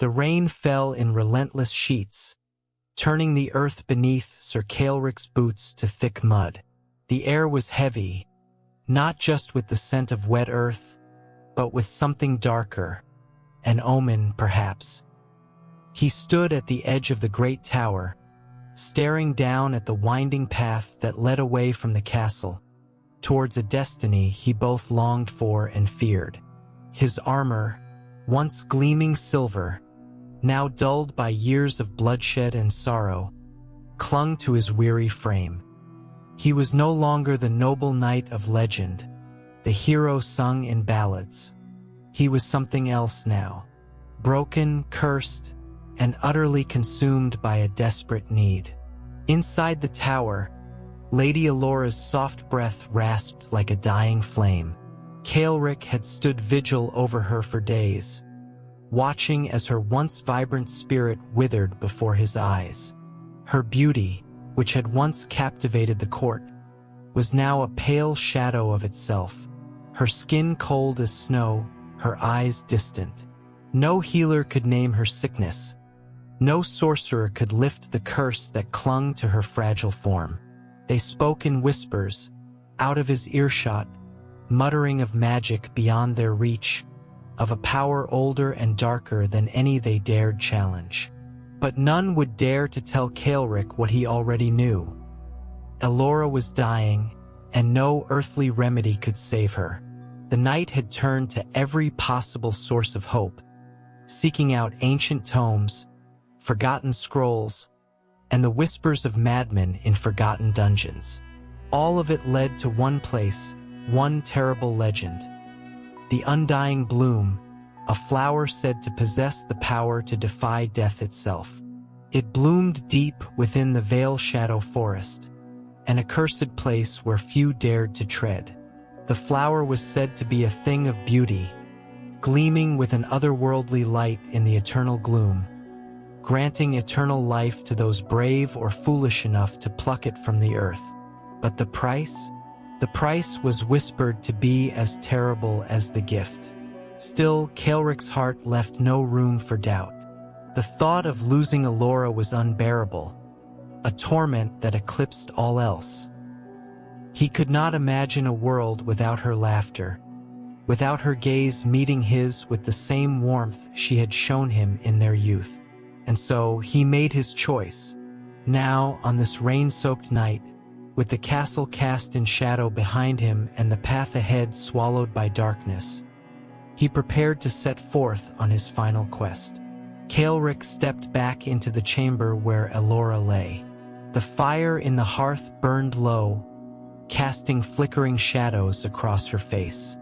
The rain fell in relentless sheets, turning the earth beneath Sir Caelric's boots to thick mud. The air was heavy, not just with the scent of wet earth, but with something darker, an omen perhaps. He stood at the edge of the great tower, staring down at the winding path that led away from the castle, towards a destiny he both longed for and feared. His armor, once gleaming silver, now dulled by years of bloodshed and sorrow, clung to his weary frame. He was no longer the noble knight of legend, the hero sung in ballads. He was something else now, broken, cursed, and utterly consumed by a desperate need. Inside the tower, Lady Elora's soft breath rasped like a dying flame. Caelric had stood vigil over her for days, watching as her once vibrant spirit withered before his eyes. Her beauty, which had once captivated the court, was now a pale shadow of itself, her skin cold as snow, her eyes distant. No healer could name her sickness. No sorcerer could lift the curse that clung to her fragile form. They spoke in whispers, out of his earshot, muttering of magic beyond their reach, of a power older and darker than any they dared challenge. But none would dare to tell Caelric what he already knew. Elora was dying, and no earthly remedy could save her. The knight had turned to every possible source of hope, seeking out ancient tomes, forgotten scrolls, and the whispers of madmen in forgotten dungeons. All of it led to one place, one terrible legend. The Undying Bloom, a flower said to possess the power to defy death itself. It bloomed deep within the Veilshadow Forest, an accursed place where few dared to tread. The flower was said to be a thing of beauty, gleaming with an otherworldly light in the eternal gloom, granting eternal life to those brave or foolish enough to pluck it from the earth. But the price? The price was whispered to be as terrible as the gift. Still, Caelric's heart left no room for doubt. The thought of losing Elora was unbearable, a torment that eclipsed all else. He could not imagine a world without her laughter, without her gaze meeting his with the same warmth she had shown him in their youth. And so he made his choice. Now, on this rain-soaked night, with the castle cast in shadow behind him and the path ahead swallowed by darkness, he prepared to set forth on his final quest. Caelric stepped back into the chamber where Elora lay. The fire in the hearth burned low, casting flickering shadows across her face.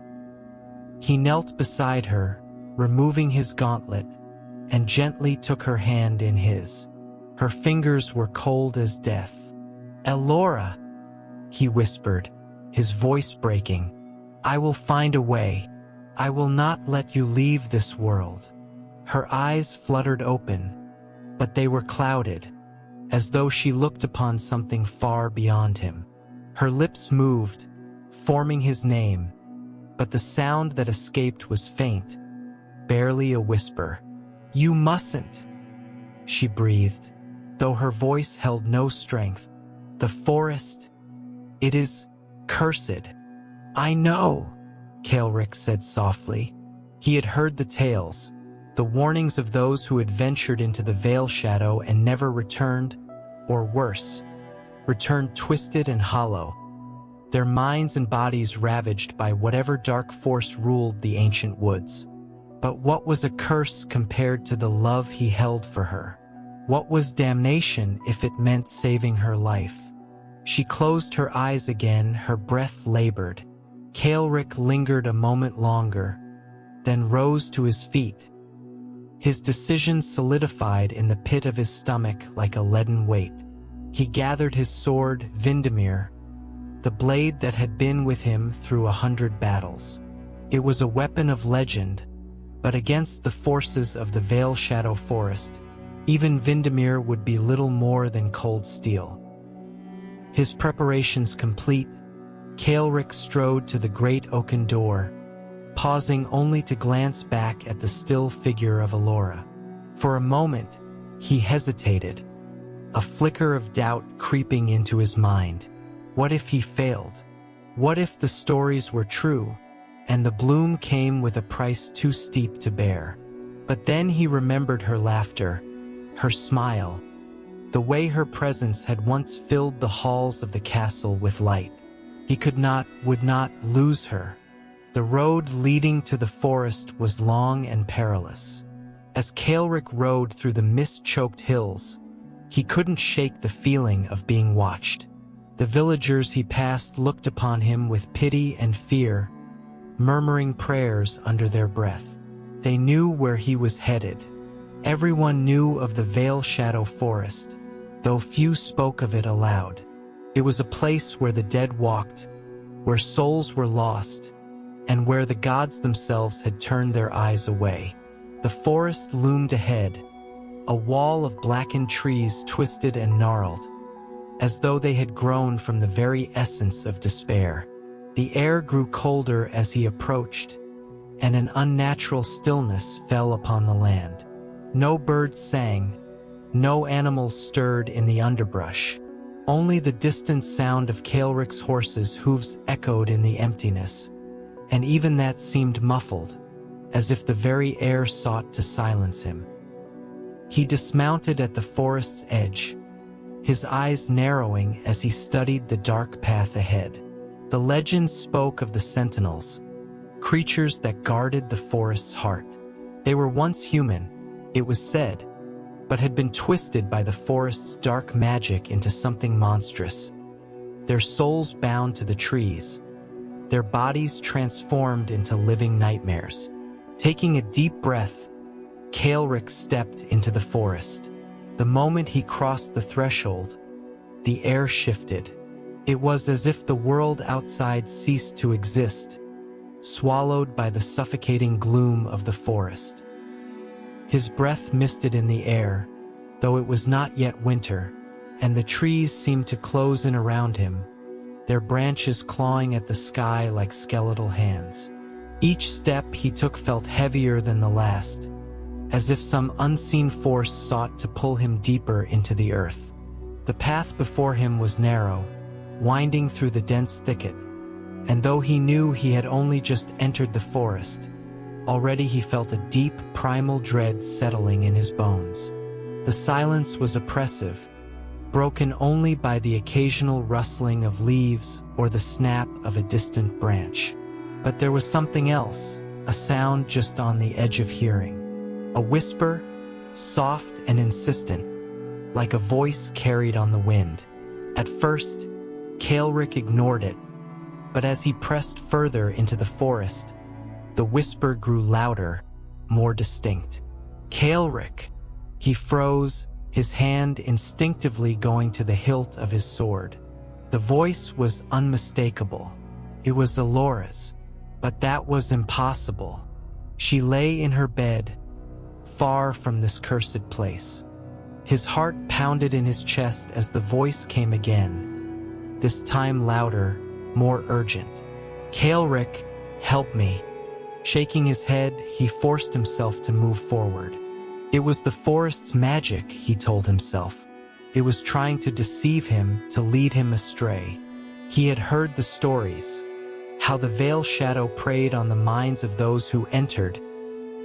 He knelt beside her, removing his gauntlet, and gently took her hand in his. Her fingers were cold as death. "Elora," he whispered, his voice breaking, "I will find a way. I will not let you leave this world." Her eyes fluttered open, but they were clouded, as though she looked upon something far beyond him. Her lips moved, forming his name, but the sound that escaped was faint, barely a whisper. "You mustn't," she breathed, though her voice held no strength. "The forest, it is cursed." "I know," Caelric said softly. He had heard the tales, the warnings of those who had ventured into the Veilshadow and never returned, or worse, returned twisted and hollow, their minds and bodies ravaged by whatever dark force ruled the ancient woods. But what was a curse compared to the love he held for her? What was damnation if it meant saving her life? She closed her eyes again, her breath labored. Caelric lingered a moment longer, then rose to his feet. His decision solidified in the pit of his stomach like a leaden weight. He gathered his sword, Vindemir, the blade that had been with him through 100 battles. It was a weapon of legend, but against the forces of the Veilshadow Forest, even Vindemir would be little more than cold steel. His preparations complete, Caelric strode to the great oaken door, pausing only to glance back at the still figure of Elora. For a moment, he hesitated, a flicker of doubt creeping into his mind. What if he failed? What if the stories were true, and the bloom came with a price too steep to bear? But then he remembered her laughter, her smile, the way her presence had once filled the halls of the castle with light. He would not lose her. The road leading to the forest was long and perilous. As Caelric rode through the mist-choked hills, he couldn't shake the feeling of being watched. The villagers he passed looked upon him with pity and fear, murmuring prayers under their breath. They knew where he was headed. Everyone knew of the Veilshadow Forest, though few spoke of it aloud. It was a place where the dead walked, where souls were lost, and where the gods themselves had turned their eyes away. The forest loomed ahead, a wall of blackened trees twisted and gnarled, as though they had grown from the very essence of despair. The air grew colder as he approached, and an unnatural stillness fell upon the land. No birds sang, no animals stirred in the underbrush. Only the distant sound of Caelric's horses' hooves echoed in the emptiness, and even that seemed muffled, as if the very air sought to silence him. He dismounted at the forest's edge, his eyes narrowing as he studied the dark path ahead. The legends spoke of the sentinels, creatures that guarded the forest's heart. They were once human, it was said, but had been twisted by the forest's dark magic into something monstrous. Their souls bound to the trees, their bodies transformed into living nightmares. Taking a deep breath, Caelric stepped into the forest. The moment he crossed the threshold, the air shifted. It was as if the world outside ceased to exist, swallowed by the suffocating gloom of the forest. His breath misted in the air, though it was not yet winter, and the trees seemed to close in around him, their branches clawing at the sky like skeletal hands. Each step he took felt heavier than the last, as if some unseen force sought to pull him deeper into the earth. The path before him was narrow, winding through the dense thicket, and though he knew he had only just entered the forest, already he felt a deep, primal dread settling in his bones. The silence was oppressive, broken only by the occasional rustling of leaves or the snap of a distant branch. But there was something else, a sound just on the edge of hearing. A whisper, soft and insistent, like a voice carried on the wind. At first, Caelric ignored it, but as he pressed further into the forest, the whisper grew louder, more distinct. Caelric! He froze, his hand instinctively going to the hilt of his sword. The voice was unmistakable. It was Elora's, but that was impossible. She lay in her bed, far from this cursed place. His heart pounded in his chest as the voice came again, this time louder, more urgent. Caelric, help me. Shaking his head, he forced himself to move forward. It was the forest's magic, he told himself. It was trying to deceive him, to lead him astray. He had heard the stories, how the Veilshadow preyed on the minds of those who entered,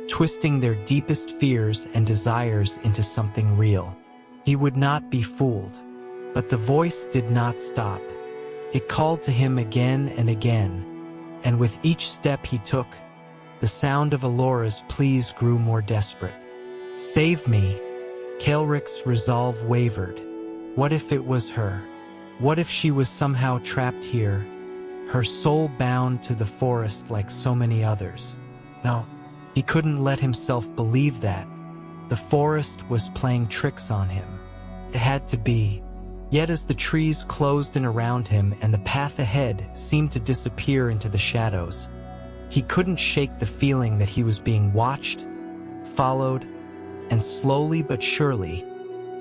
twisting their deepest fears and desires into something real. He would not be fooled. But the voice did not stop. It called to him again and again, and with each step he took, the sound of Elora's pleas grew more desperate. Save me. Caelric's resolve wavered. What if it was her? What if she was somehow trapped here, her soul bound to the forest like so many others? No, he couldn't let himself believe that. The forest was playing tricks on him. It had to be. Yet as the trees closed in around him and the path ahead seemed to disappear into the shadows, he couldn't shake the feeling that he was being watched, followed, and slowly but surely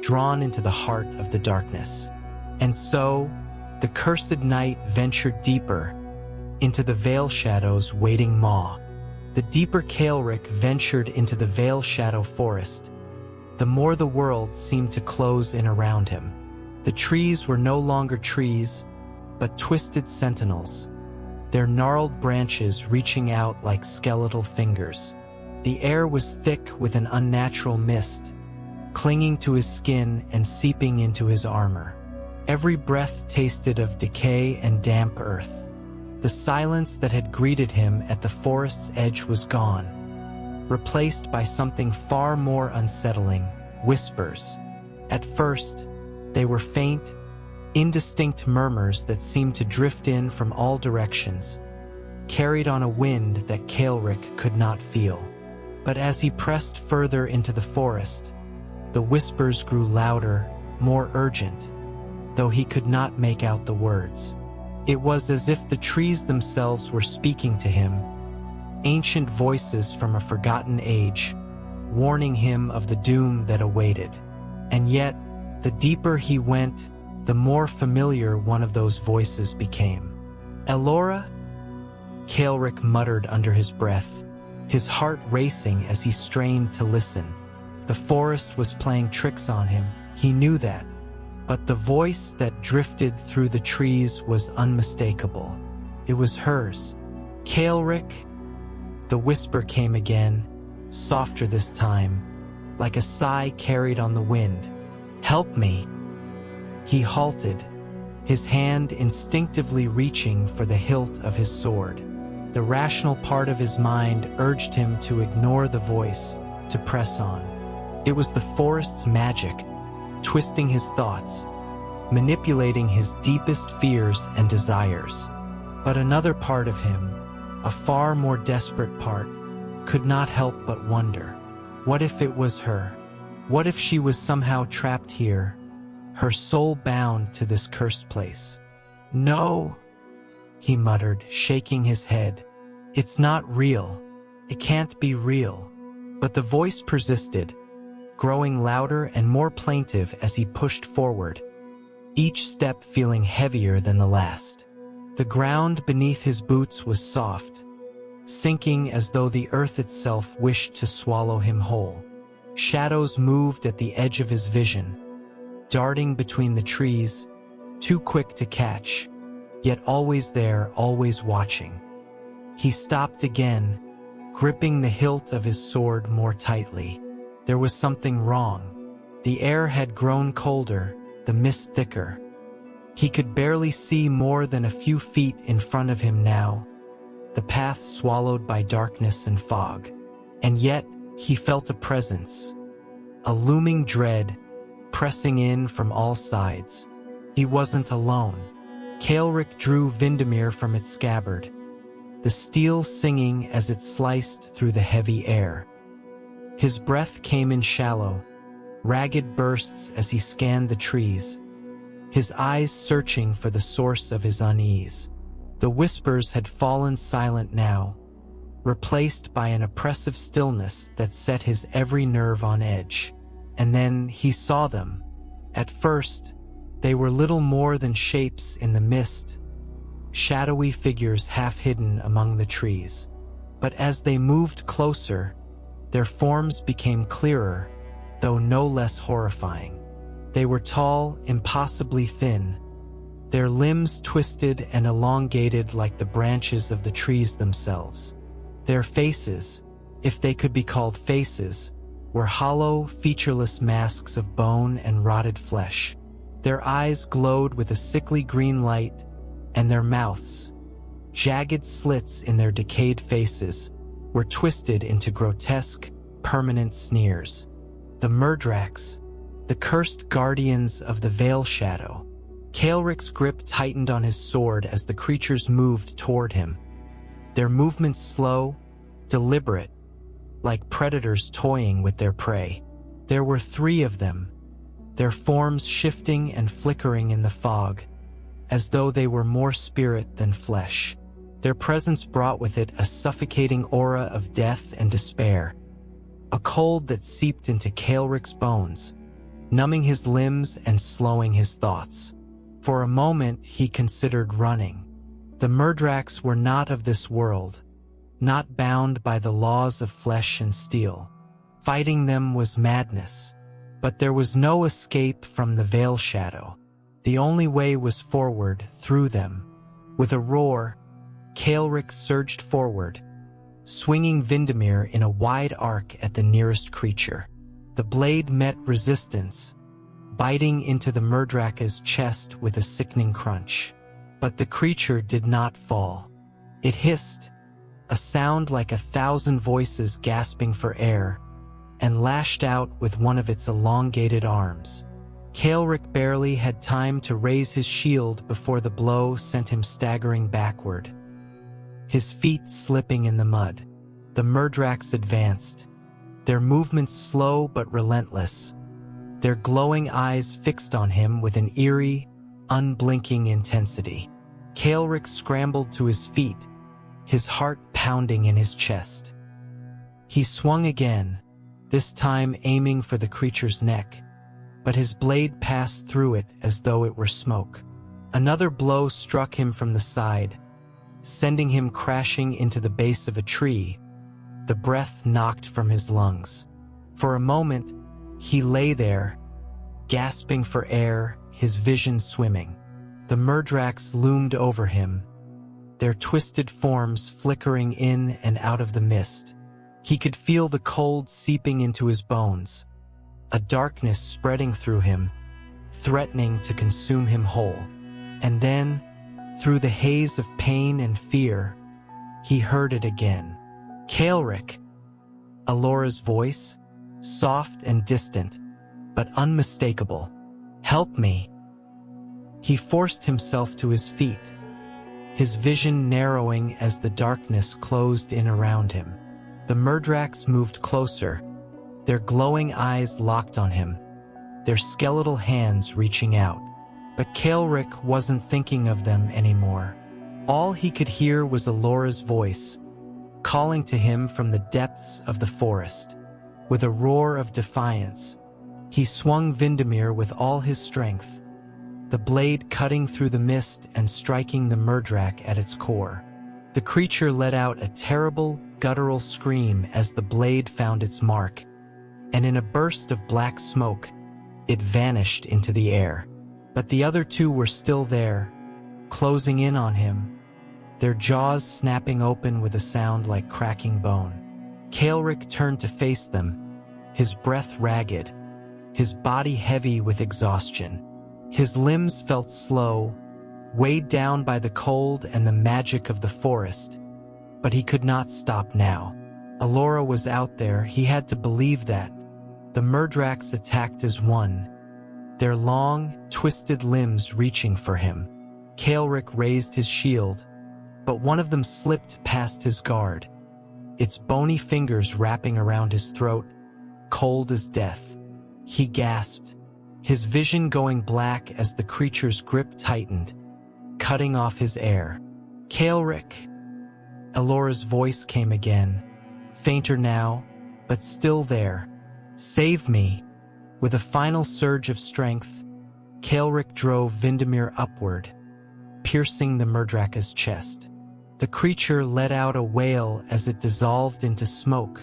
drawn into the heart of the darkness. And so, the cursed night ventured deeper into the Veilshadow's waiting maw. The deeper Caelric ventured into the Veilshadow Forest, the more the world seemed to close in around him. The trees were no longer trees, but twisted sentinels, their gnarled branches reaching out like skeletal fingers. The air was thick with an unnatural mist, clinging to his skin and seeping into his armor. Every breath tasted of decay and damp earth. The silence that had greeted him at the forest's edge was gone, replaced by something far more unsettling: whispers. At first, they were faint, indistinct murmurs that seemed to drift in from all directions, carried on a wind that Caelric could not feel. But as he pressed further into the forest, the whispers grew louder, more urgent, though he could not make out the words. It was as if the trees themselves were speaking to him, ancient voices from a forgotten age, warning him of the doom that awaited. And yet, the deeper he went, the more familiar one of those voices became. "Elora?" Caelric muttered under his breath, his heart racing as he strained to listen. The forest was playing tricks on him, he knew that, but the voice that drifted through the trees was unmistakable. It was hers. "Caelric?" The whisper came again, softer this time, like a sigh carried on the wind. "Help me." He halted, his hand instinctively reaching for the hilt of his sword. The rational part of his mind urged him to ignore the voice, to press on. It was the forest's magic, twisting his thoughts, manipulating his deepest fears and desires. But another part of him, a far more desperate part, could not help but wonder. What if it was her? What if she was somehow trapped here, her soul bound to this cursed place? "No," he muttered, shaking his head. "It's not real. It can't be real." But the voice persisted, growing louder and more plaintive as he pushed forward, each step feeling heavier than the last. The ground beneath his boots was soft, sinking as though the earth itself wished to swallow him whole. Shadows moved at the edge of his vision, darting between the trees, too quick to catch, yet always there, always watching. He stopped again, gripping the hilt of his sword more tightly. There was something wrong. The air had grown colder, the mist thicker. He could barely see more than a few feet in front of him now, the path swallowed by darkness and fog. And yet, he felt a presence, a looming dread, pressing in from all sides. He wasn't alone. Caelric drew Vindemere from its scabbard, the steel singing as it sliced through the heavy air. His breath came in shallow, ragged bursts as he scanned the trees, his eyes searching for the source of his unease. The whispers had fallen silent now, replaced by an oppressive stillness that set his every nerve on edge. And then he saw them. At first, they were little more than shapes in the mist, shadowy figures half hidden among the trees. But as they moved closer, their forms became clearer, though no less horrifying. They were tall, impossibly thin, their limbs twisted and elongated like the branches of the trees themselves. Their faces, if they could be called faces, were hollow, featureless masks of bone and rotted flesh. Their eyes glowed with a sickly green light, and their mouths, jagged slits in their decayed faces, were twisted into grotesque, permanent sneers. The Murdrax, the cursed guardians of the Veilshadow. Caelric's grip tightened on his sword as the creatures moved toward him, their movements slow, deliberate, like predators toying with their prey. There were 3 of them, their forms shifting and flickering in the fog, as though they were more spirit than flesh. Their presence brought with it a suffocating aura of death and despair, a cold that seeped into Caelric's bones, numbing his limbs and slowing his thoughts. For a moment he considered running. The Murdrax were not of this world, not bound by the laws of flesh and steel. Fighting them was madness. But there was no escape from the Veilshadow. The only way was forward, through them. With a roar, Caelric surged forward, swinging Vindemir in a wide arc at the nearest creature. The blade met resistance, biting into the Murdraka's chest with a sickening crunch. But the creature did not fall. It hissed, a sound like 1,000 voices gasping for air, and lashed out with one of its elongated arms. Caelric barely had time to raise his shield before the blow sent him staggering backward, his feet slipping in the mud. The Murdraks advanced, their movements slow but relentless, their glowing eyes fixed on him with an eerie, unblinking intensity. Caelric scrambled to his feet, his heart pounding in his chest. He swung again, this time aiming for the creature's neck, but his blade passed through it as though it were smoke. Another blow struck him from the side, sending him crashing into the base of a tree, the breath knocked from his lungs. For a moment, he lay there, gasping for air, his vision swimming. The Murdraks loomed over him, their twisted forms flickering in and out of the mist. He could feel the cold seeping into his bones, a darkness spreading through him, threatening to consume him whole. And then, through the haze of pain and fear, he heard it again. Caelric, Elora's voice, soft and distant, but unmistakable. "Help me." He forced himself to his feet, his vision narrowing as the darkness closed in around him. The Murdraks moved closer, their glowing eyes locked on him, their skeletal hands reaching out. But Caelric wasn't thinking of them anymore. All he could hear was Elora's voice, calling to him from the depths of the forest. With a roar of defiance, he swung Vindemir with all his strength, the blade cutting through the mist and striking the Murdrak at its core. The creature let out a terrible, guttural scream as the blade found its mark, and in a burst of black smoke, it vanished into the air. But the other two were still there, closing in on him, their jaws snapping open with a sound like cracking bone. Caelric turned to face them, his breath ragged, his body heavy with exhaustion. His limbs felt slow, weighed down by the cold and the magic of the forest, but he could not stop now. Elora was out there, he had to believe that. The Murdraks attacked as one, their long, twisted limbs reaching for him. Caelric raised his shield, but one of them slipped past his guard, its bony fingers wrapping around his throat, cold as death. He gasped, his vision going black as the creature's grip tightened, cutting off his air. "Caelric!" Elora's voice came again, fainter now, but still there. "Save me!" With a final surge of strength, Caelric drove Vindemir upward, piercing the Murdraka's chest. The creature let out a wail as it dissolved into smoke,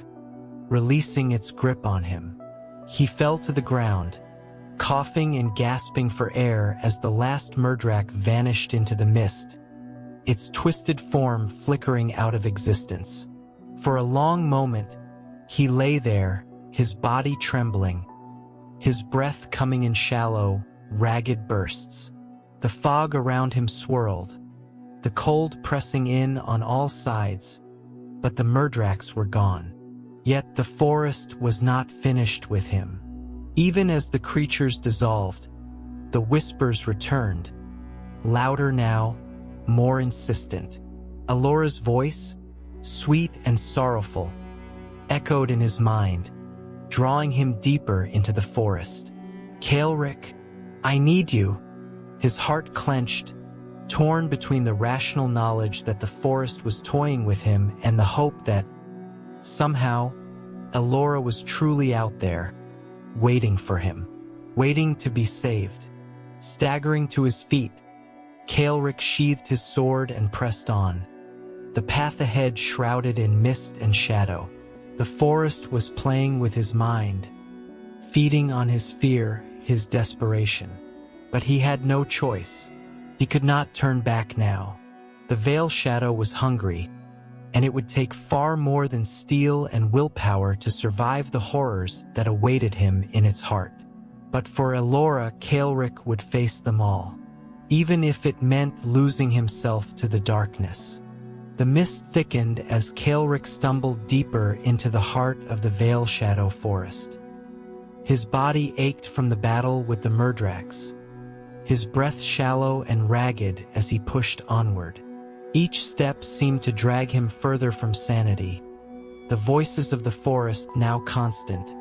releasing its grip on him. He fell to the ground, coughing and gasping for air as the last Murdrak vanished into the mist, its twisted form flickering out of existence. For a long moment, he lay there, his body trembling, his breath coming in shallow, ragged bursts. The fog around him swirled, the cold pressing in on all sides, but the Murdraks were gone. Yet the forest was not finished with him. Even as the creatures dissolved, the whispers returned, louder now, more insistent. Elora's voice, sweet and sorrowful, echoed in his mind, drawing him deeper into the forest. "Caelric, I need you." His heart clenched, torn between the rational knowledge that the forest was toying with him and the hope that, somehow, Elora was truly out there, waiting for him, waiting to be saved. Staggering to his feet, Caelric sheathed his sword and pressed on, the path ahead shrouded in mist and shadow. The forest was playing with his mind, feeding on his fear, his desperation. But he had no choice. He could not turn back now. The Veilshadow was hungry, and it would take far more than steel and willpower to survive the horrors that awaited him in its heart. But for Elora, Caelric would face them all, even if it meant losing himself to the darkness. The mist thickened as Caelric stumbled deeper into the heart of the Veilshadow Forest. His body ached from the battle with the Murdrax, his breath shallow and ragged as he pushed onward. Each step seemed to drag him further from sanity, the voices of the forest now constant,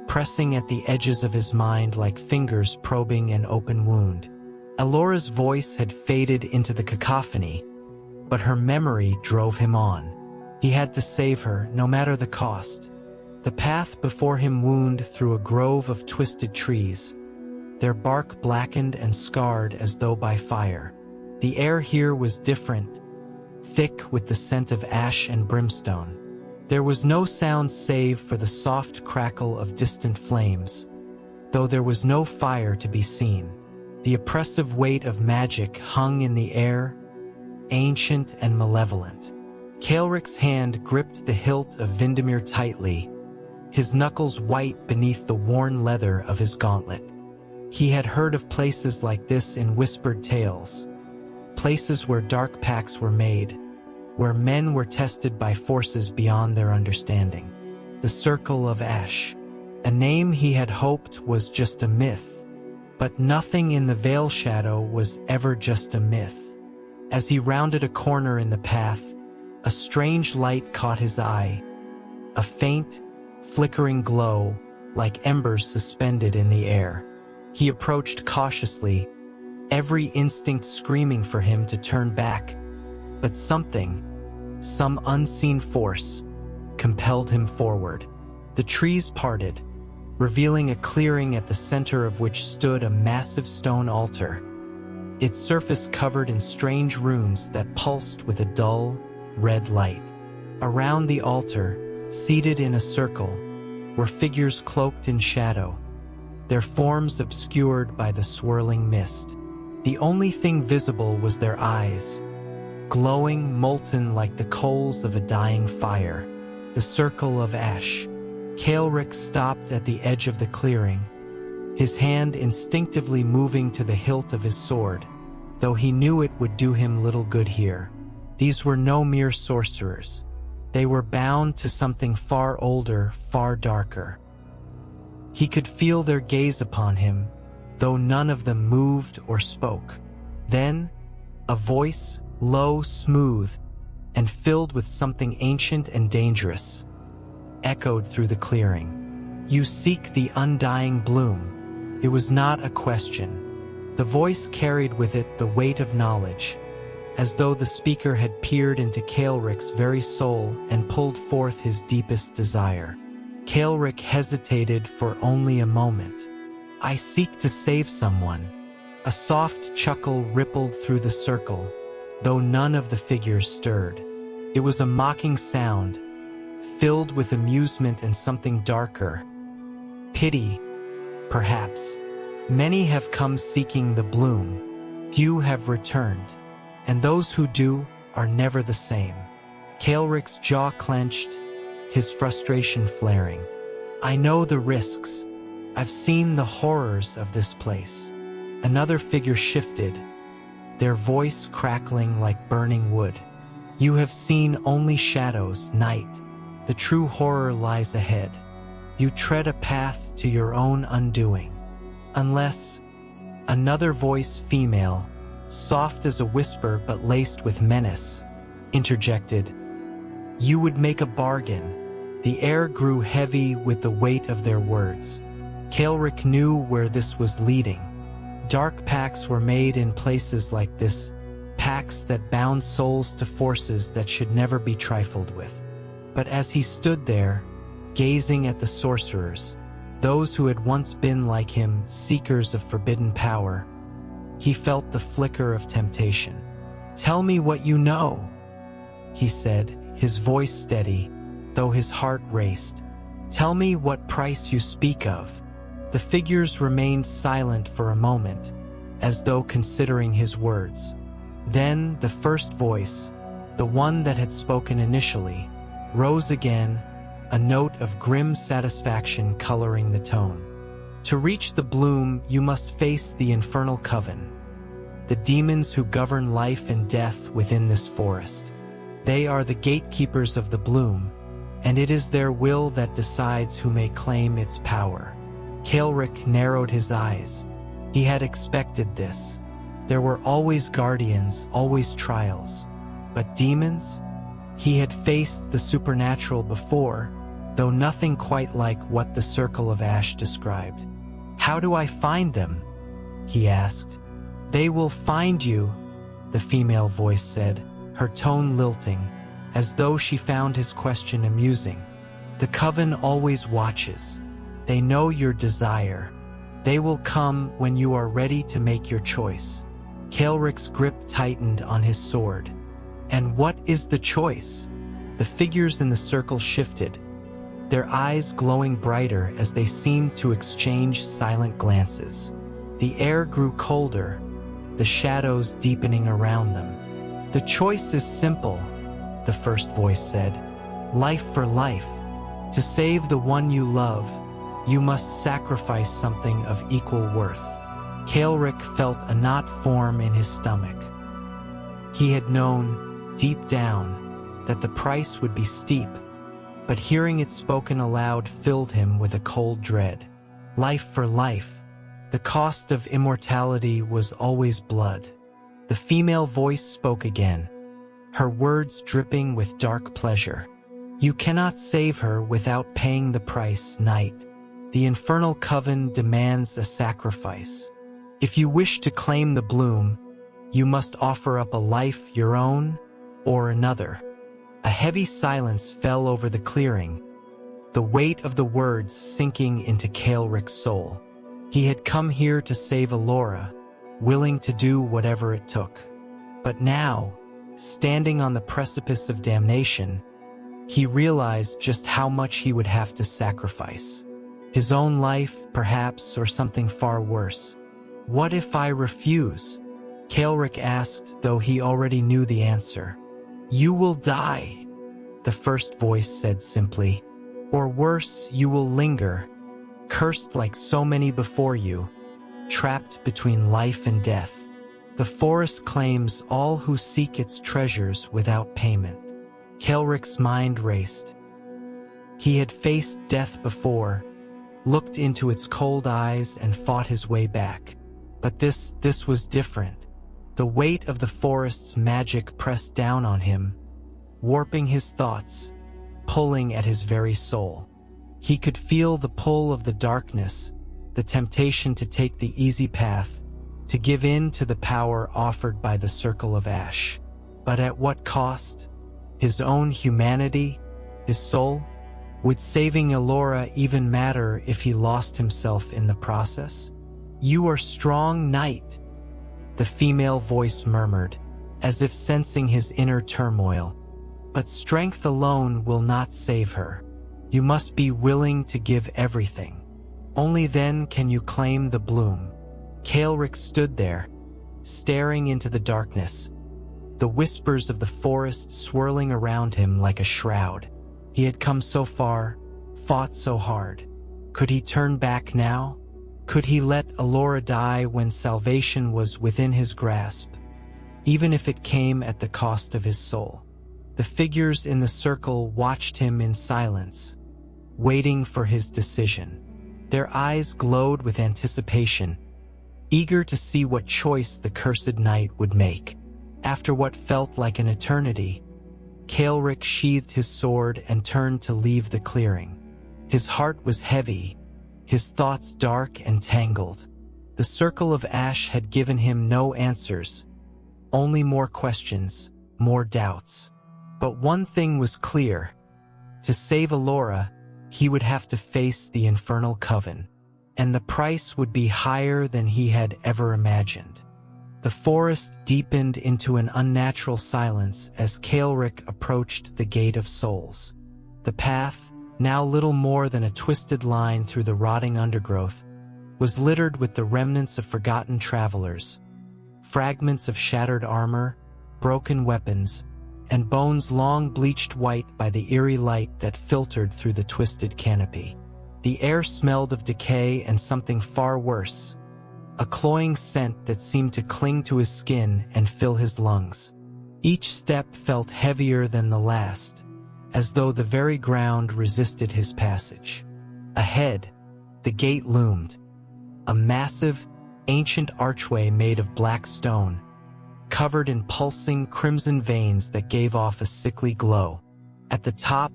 pressing at the edges of his mind like fingers probing an open wound. Elora's voice had faded into the cacophony, but her memory drove him on. He had to save her, no matter the cost. The path before him wound through a grove of twisted trees, their bark blackened and scarred as though by fire. The air here was different, thick with the scent of ash and brimstone. There was no sound save for the soft crackle of distant flames, though there was no fire to be seen. The oppressive weight of magic hung in the air, ancient and malevolent. Caelric's hand gripped the hilt of Vindemir tightly, his knuckles white beneath the worn leather of his gauntlet. He had heard of places like this in whispered tales, places where dark pacts were made, where men were tested by forces beyond their understanding. The Circle of Ash, a name he had hoped was just a myth, but nothing in the Veilshadow was ever just a myth. As he rounded a corner in the path, a strange light caught his eye, a faint, flickering glow like embers suspended in the air. He approached cautiously, every instinct screaming for him to turn back, but something, some unseen force, compelled him forward. The trees parted, revealing a clearing at the center of which stood a massive stone altar, its surface covered in strange runes that pulsed with a dull, red light. Around the altar, seated in a circle, were figures cloaked in shadow, their forms obscured by the swirling mist. The only thing visible was their eyes, glowing molten like the coals of a dying fire. The Circle of Ash. Caelric stopped at the edge of the clearing, his hand instinctively moving to the hilt of his sword, though he knew it would do him little good here. These were no mere sorcerers. They were bound to something far older, far darker. He could feel their gaze upon him, though none of them moved or spoke. Then, a voice, low, smooth, and filled with something ancient and dangerous, echoed through the clearing. "You seek the Undying Bloom." It was not a question. The voice carried with it the weight of knowledge, as though the speaker had peered into Caelric's very soul and pulled forth his deepest desire. Caelric hesitated for only a moment. "I seek to save someone." A soft chuckle rippled through the circle, though none of the figures stirred. It was a mocking sound, filled with amusement and something darker. Pity, perhaps. Many have come seeking the bloom. Few have returned, and those who do are never the same. Caelric's jaw clenched, his frustration flaring. "I know the risks. I've seen the horrors of this place." Another figure shifted, their voice crackling like burning wood. "You have seen only shadows, night. The true horror lies ahead. You tread a path to your own undoing. Unless..." Another voice, female, soft as a whisper but laced with menace, interjected, "You would make a bargain." The air grew heavy with the weight of their words. Caelric knew where this was leading. Dark pacts were made in places like this, pacts that bound souls to forces that should never be trifled with. But as he stood there, gazing at the sorcerers, those who had once been like him, seekers of forbidden power, he felt the flicker of temptation. "Tell me what you know," he said, his voice steady, though his heart raced. "Tell me what price you speak of." The figures remained silent for a moment, as though considering his words. Then the first voice, the one that had spoken initially, rose again, a note of grim satisfaction coloring the tone. To reach the bloom, you must face the infernal coven, the demons who govern life and death within this forest. They are the gatekeepers of the bloom, and it is their will that decides who may claim its power. Caelric narrowed his eyes. He had expected this. There were always guardians, always trials. But demons? He had faced the supernatural before, though nothing quite like what the Circle of Ash described. "How do I find them?" he asked. "They will find you," the female voice said, her tone lilting, as though she found his question amusing. "The coven always watches. They know your desire. They will come when you are ready to make your choice." Caelric's grip tightened on his sword. "And what is the choice?" The figures in the circle shifted, their eyes glowing brighter as they seemed to exchange silent glances. The air grew colder, the shadows deepening around them. "The choice is simple," the first voice said. "Life for life. To save the one you love, you must sacrifice something of equal worth." Caelric felt a knot form in his stomach. He had known, deep down, that the price would be steep, but hearing it spoken aloud filled him with a cold dread. Life for life. The cost of immortality was always blood. The female voice spoke again, her words dripping with dark pleasure. "You cannot save her without paying the price, knight. The infernal coven demands a sacrifice. If you wish to claim the bloom, you must offer up a life your own or another." A heavy silence fell over the clearing, the weight of the words sinking into Caelric's soul. He had come here to save Elora, willing to do whatever it took. But now, standing on the precipice of damnation, he realized just how much he would have to sacrifice. His own life, perhaps, or something far worse. "What if I refuse?" Caelric asked, though he already knew the answer. "You will die," the first voice said simply. "Or worse, you will linger, cursed like so many before you, trapped between life and death. The forest claims all who seek its treasures without payment." Caelric's mind raced. He had faced death before, looked into its cold eyes and fought his way back. But this was different. The weight of the forest's magic pressed down on him, warping his thoughts, pulling at his very soul. He could feel the pull of the darkness, the temptation to take the easy path, to give in to the power offered by the Circle of Ash. But at what cost? His own humanity? His soul? Would saving Elora even matter if he lost himself in the process? "You are strong, knight," the female voice murmured, as if sensing his inner turmoil. "But strength alone will not save her. You must be willing to give everything. Only then can you claim the bloom." Caelric stood there, staring into the darkness, the whispers of the forest swirling around him like a shroud. He had come so far, fought so hard. Could he turn back now? Could he let Elora die when salvation was within his grasp, even if it came at the cost of his soul? The figures in the circle watched him in silence, waiting for his decision. Their eyes glowed with anticipation, eager to see what choice the cursed knight would make. After what felt like an eternity, Caelric sheathed his sword and turned to leave the clearing. His heart was heavy, his thoughts dark and tangled. The Circle of Ash had given him no answers, only more questions, more doubts. But one thing was clear. To save Elora, he would have to face the infernal coven, and the price would be higher than he had ever imagined. The forest deepened into an unnatural silence as Caelric approached the Gate of Souls. The path, now little more than a twisted line through the rotting undergrowth, was littered with the remnants of forgotten travelers, fragments of shattered armor, broken weapons, and bones long bleached white by the eerie light that filtered through the twisted canopy. The air smelled of decay and something far worse, a cloying scent that seemed to cling to his skin and fill his lungs. Each step felt heavier than the last, as though the very ground resisted his passage. Ahead, the gate loomed, a massive, ancient archway made of black stone, covered in pulsing crimson veins that gave off a sickly glow. At the top,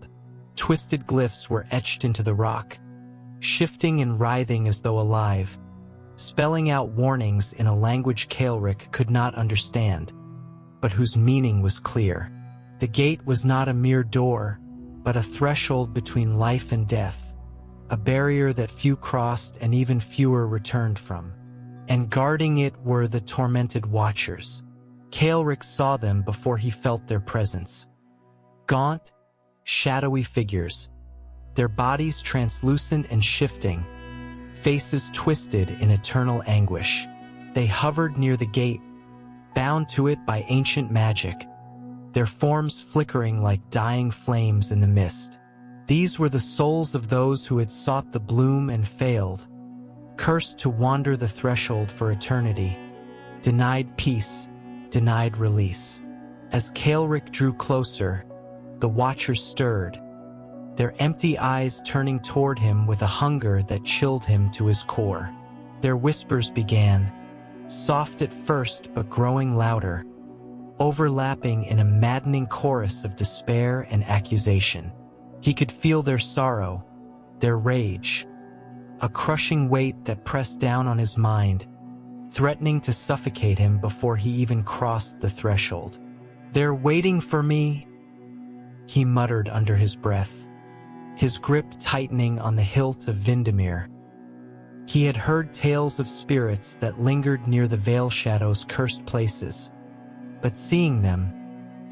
twisted glyphs were etched into the rock, shifting and writhing as though alive, spelling out warnings in a language Caelric could not understand, but whose meaning was clear. The gate was not a mere door, but a threshold between life and death, a barrier that few crossed and even fewer returned from. And guarding it were the tormented watchers. Caelric saw them before he felt their presence. Gaunt, shadowy figures, their bodies translucent and shifting, faces twisted in eternal anguish. They hovered near the gate, bound to it by ancient magic, their forms flickering like dying flames in the mist. These were the souls of those who had sought the bloom and failed, cursed to wander the threshold for eternity, denied peace, denied release. As Caelric drew closer, the watchers stirred, their empty eyes turning toward him with a hunger that chilled him to his core. Their whispers began, soft at first but growing louder, overlapping in a maddening chorus of despair and accusation. He could feel their sorrow, their rage, a crushing weight that pressed down on his mind, threatening to suffocate him before he even crossed the threshold. "They're waiting for me," he muttered under his breath, his grip tightening on the hilt of Vindemir. He had heard tales of spirits that lingered near the Veilshadow's cursed places, but seeing them,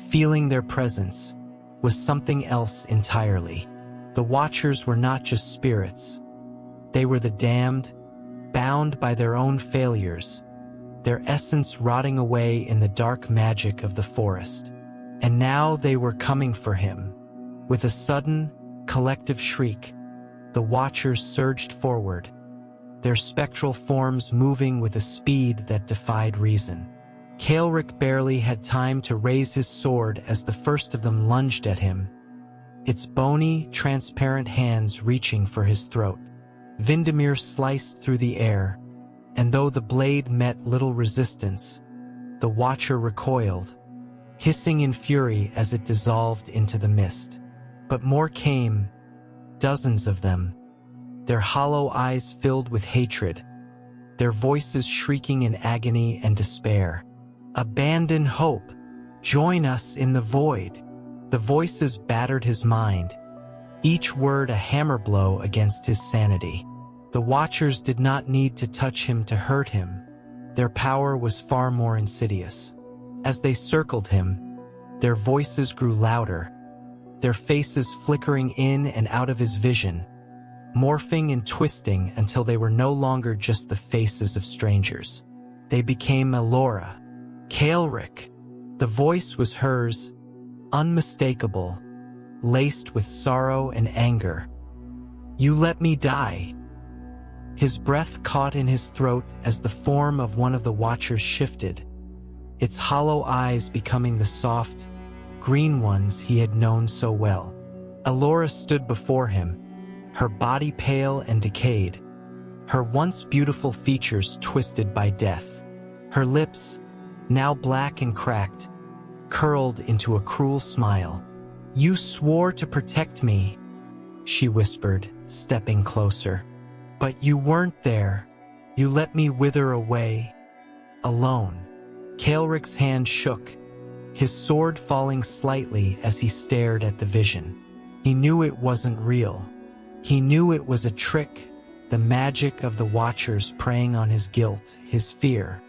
feeling their presence, was something else entirely. The Watchers were not just spirits. They were the damned, bound by their own failures, their essence rotting away in the dark magic of the forest. And now they were coming for him. With a sudden, collective shriek, the Watchers surged forward, their spectral forms moving with a speed that defied reason. Caelric barely had time to raise his sword as the first of them lunged at him, its bony, transparent hands reaching for his throat. Vindemir sliced through the air, and though the blade met little resistance, the Watcher recoiled, hissing in fury as it dissolved into the mist. But more came, dozens of them, their hollow eyes filled with hatred, their voices shrieking in agony and despair. "Abandon hope! Join us in the void!" The voices battered his mind, each word a hammer blow against his sanity. The Watchers did not need to touch him to hurt him. Their power was far more insidious. As they circled him, their voices grew louder, their faces flickering in and out of his vision, morphing and twisting until they were no longer just the faces of strangers. They became Elora, Caelric. The voice was hers, unmistakable, laced with sorrow and anger. "You let me die." His breath caught in his throat as the form of one of the Watchers shifted, its hollow eyes becoming the soft, green ones he had known so well. Elora stood before him, her body pale and decayed, her once beautiful features twisted by death. Her lips, now black and cracked, curled into a cruel smile. "You swore to protect me," she whispered, stepping closer. "But you weren't there. You let me wither away, alone." Caelric's hand shook, his sword falling slightly as he stared at the vision. He knew it wasn't real. He knew it was a trick, the magic of the Watchers preying on his guilt, his fear.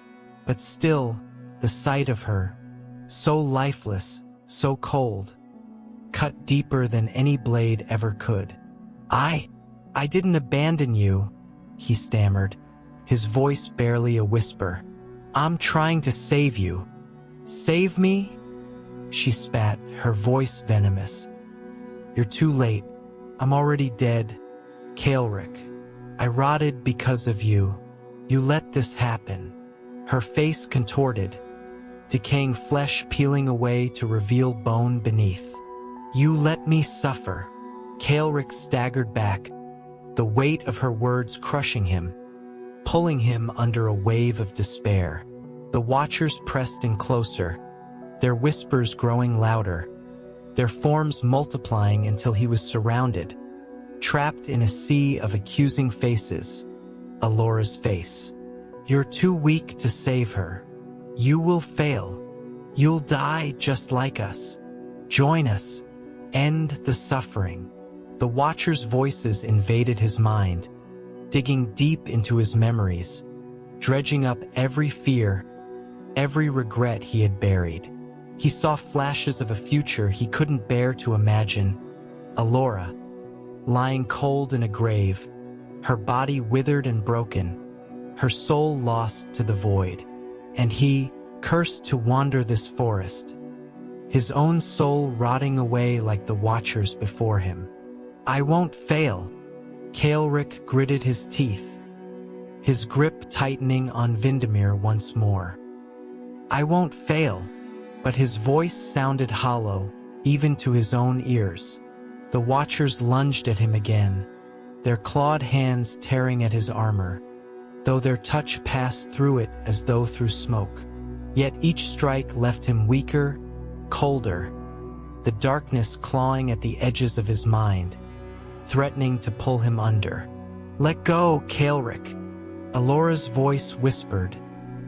But still, the sight of her, so lifeless, so cold, cut deeper than any blade ever could. I didn't abandon you," he stammered, his voice barely a whisper. "I'm trying to save you." "Save me?" She spat, her voice venomous. "You're too late. I'm already dead, Caelric. I rotted because of you. You let this happen." Her face contorted, decaying flesh peeling away to reveal bone beneath. "You let me suffer." Caelric staggered back, the weight of her words crushing him, pulling him under a wave of despair. The Watchers pressed in closer, their whispers growing louder, their forms multiplying until he was surrounded, trapped in a sea of accusing faces. Elora's face. "You're too weak to save her. You will fail. You'll die just like us. Join us. End the suffering." The Watchers' voices invaded his mind, digging deep into his memories, dredging up every fear, every regret he had buried. He saw flashes of a future he couldn't bear to imagine. Elora, lying cold in a grave, her body withered and broken, her soul lost to the void. And he, cursed to wander this forest, his own soul rotting away like the Watchers before him. "I won't fail." Caelric gritted his teeth, his grip tightening on Vindemir once more. "I won't fail." But his voice sounded hollow, even to his own ears. The Watchers lunged at him again, their clawed hands tearing at his armor, though their touch passed through it as though through smoke. Yet each strike left him weaker, colder, the darkness clawing at the edges of his mind, threatening to pull him under. "Let go, Caelric," Elora's voice whispered,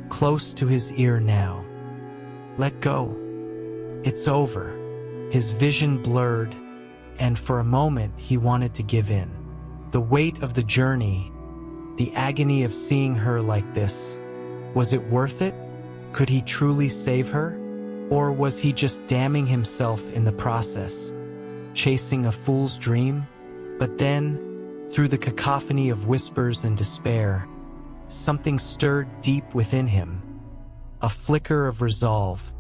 close to his ear now. "Let go. It's over." His vision blurred, and for a moment he wanted to give in. The weight of the journey, the agony of seeing her like this, was it worth it? Could he truly save her? Or was he just damning himself in the process, chasing a fool's dream? But then, through the cacophony of whispers and despair, something stirred deep within him. A flicker of resolve,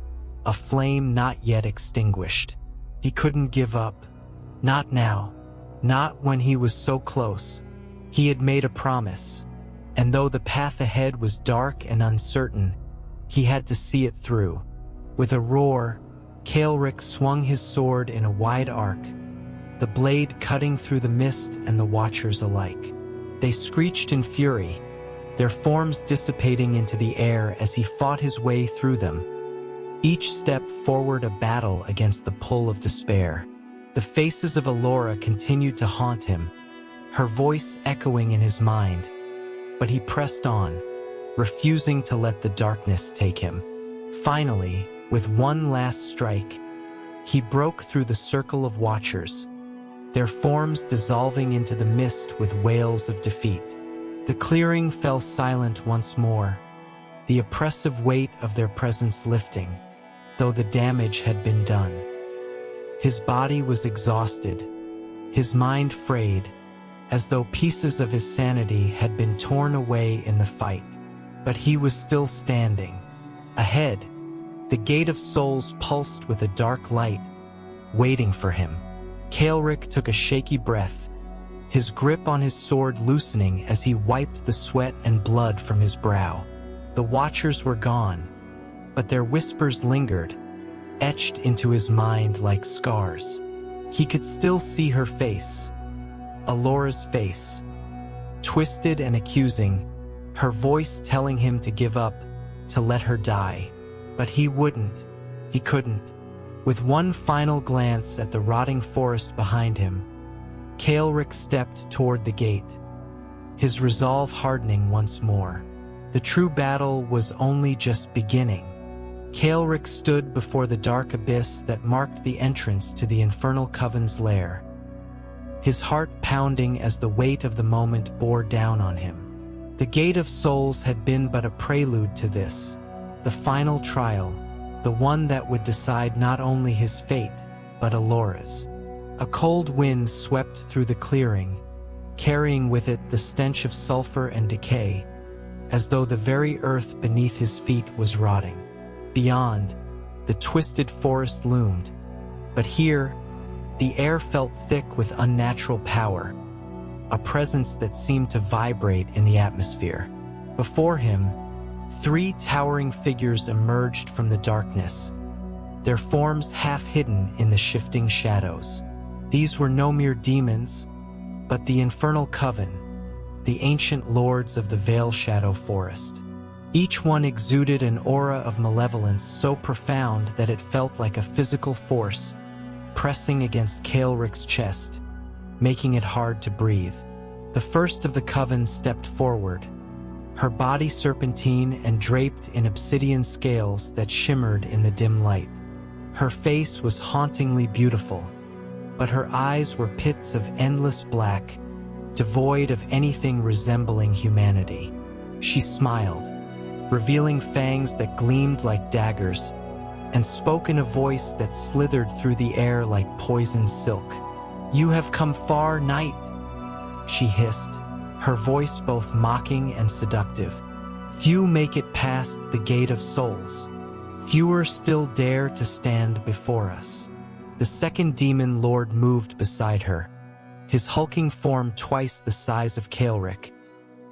a flame not yet extinguished. He couldn't give up. Not now. Not when he was so close. He had made a promise, and though the path ahead was dark and uncertain, he had to see it through. With a roar, Caelric swung his sword in a wide arc, the blade cutting through the mist and the Watchers alike. They screeched in fury, their forms dissipating into the air as he fought his way through them, each step forward a battle against the pull of despair. The faces of Elora continued to haunt him, her voice echoing in his mind, but he pressed on, refusing to let the darkness take him. Finally, with one last strike, he broke through the circle of Watchers, their forms dissolving into the mist with wails of defeat. The clearing fell silent once more, the oppressive weight of their presence lifting, though the damage had been done. His body was exhausted, his mind frayed, as though pieces of his sanity had been torn away in the fight. But he was still standing. Ahead, the Gate of Souls pulsed with a dark light, waiting for him. Caelric took a shaky breath, his grip on his sword loosening as he wiped the sweat and blood from his brow. The Watchers were gone, but their whispers lingered, etched into his mind like scars. He could still see her face, Elora's face, twisted and accusing, her voice telling him to give up, to let her die. But he wouldn't. He couldn't. With one final glance at the rotting forest behind him, Caelric stepped toward the gate, his resolve hardening once more. The true battle was only just beginning. Caelric stood before the dark abyss that marked the entrance to the Infernal Coven's lair, his heart pounding as the weight of the moment bore down on him. The Gate of Souls had been but a prelude to this, the final trial, the one that would decide not only his fate, but Elora's. A cold wind swept through the clearing, carrying with it the stench of sulfur and decay, as though the very earth beneath his feet was rotting. Beyond, the twisted forest loomed, but here, the air felt thick with unnatural power, a presence that seemed to vibrate in the atmosphere. Before him, 3 towering figures emerged from the darkness, their forms half hidden in the shifting shadows. These were no mere demons, but the infernal coven, the ancient lords of the Veilshadow Forest. Each one exuded an aura of malevolence so profound that it felt like a physical force pressing against Caelric's chest, making it hard to breathe. The first of the coven stepped forward, her body serpentine and draped in obsidian scales that shimmered in the dim light. Her face was hauntingly beautiful, but her eyes were pits of endless black, devoid of anything resembling humanity. She smiled, revealing fangs that gleamed like daggers, and spoke in a voice that slithered through the air like poisoned silk. "You have come far, knight," she hissed, her voice both mocking and seductive. "Few make it past the gate of souls. Fewer still dare to stand before us." The second demon lord moved beside her, his hulking form twice the size of Caelric,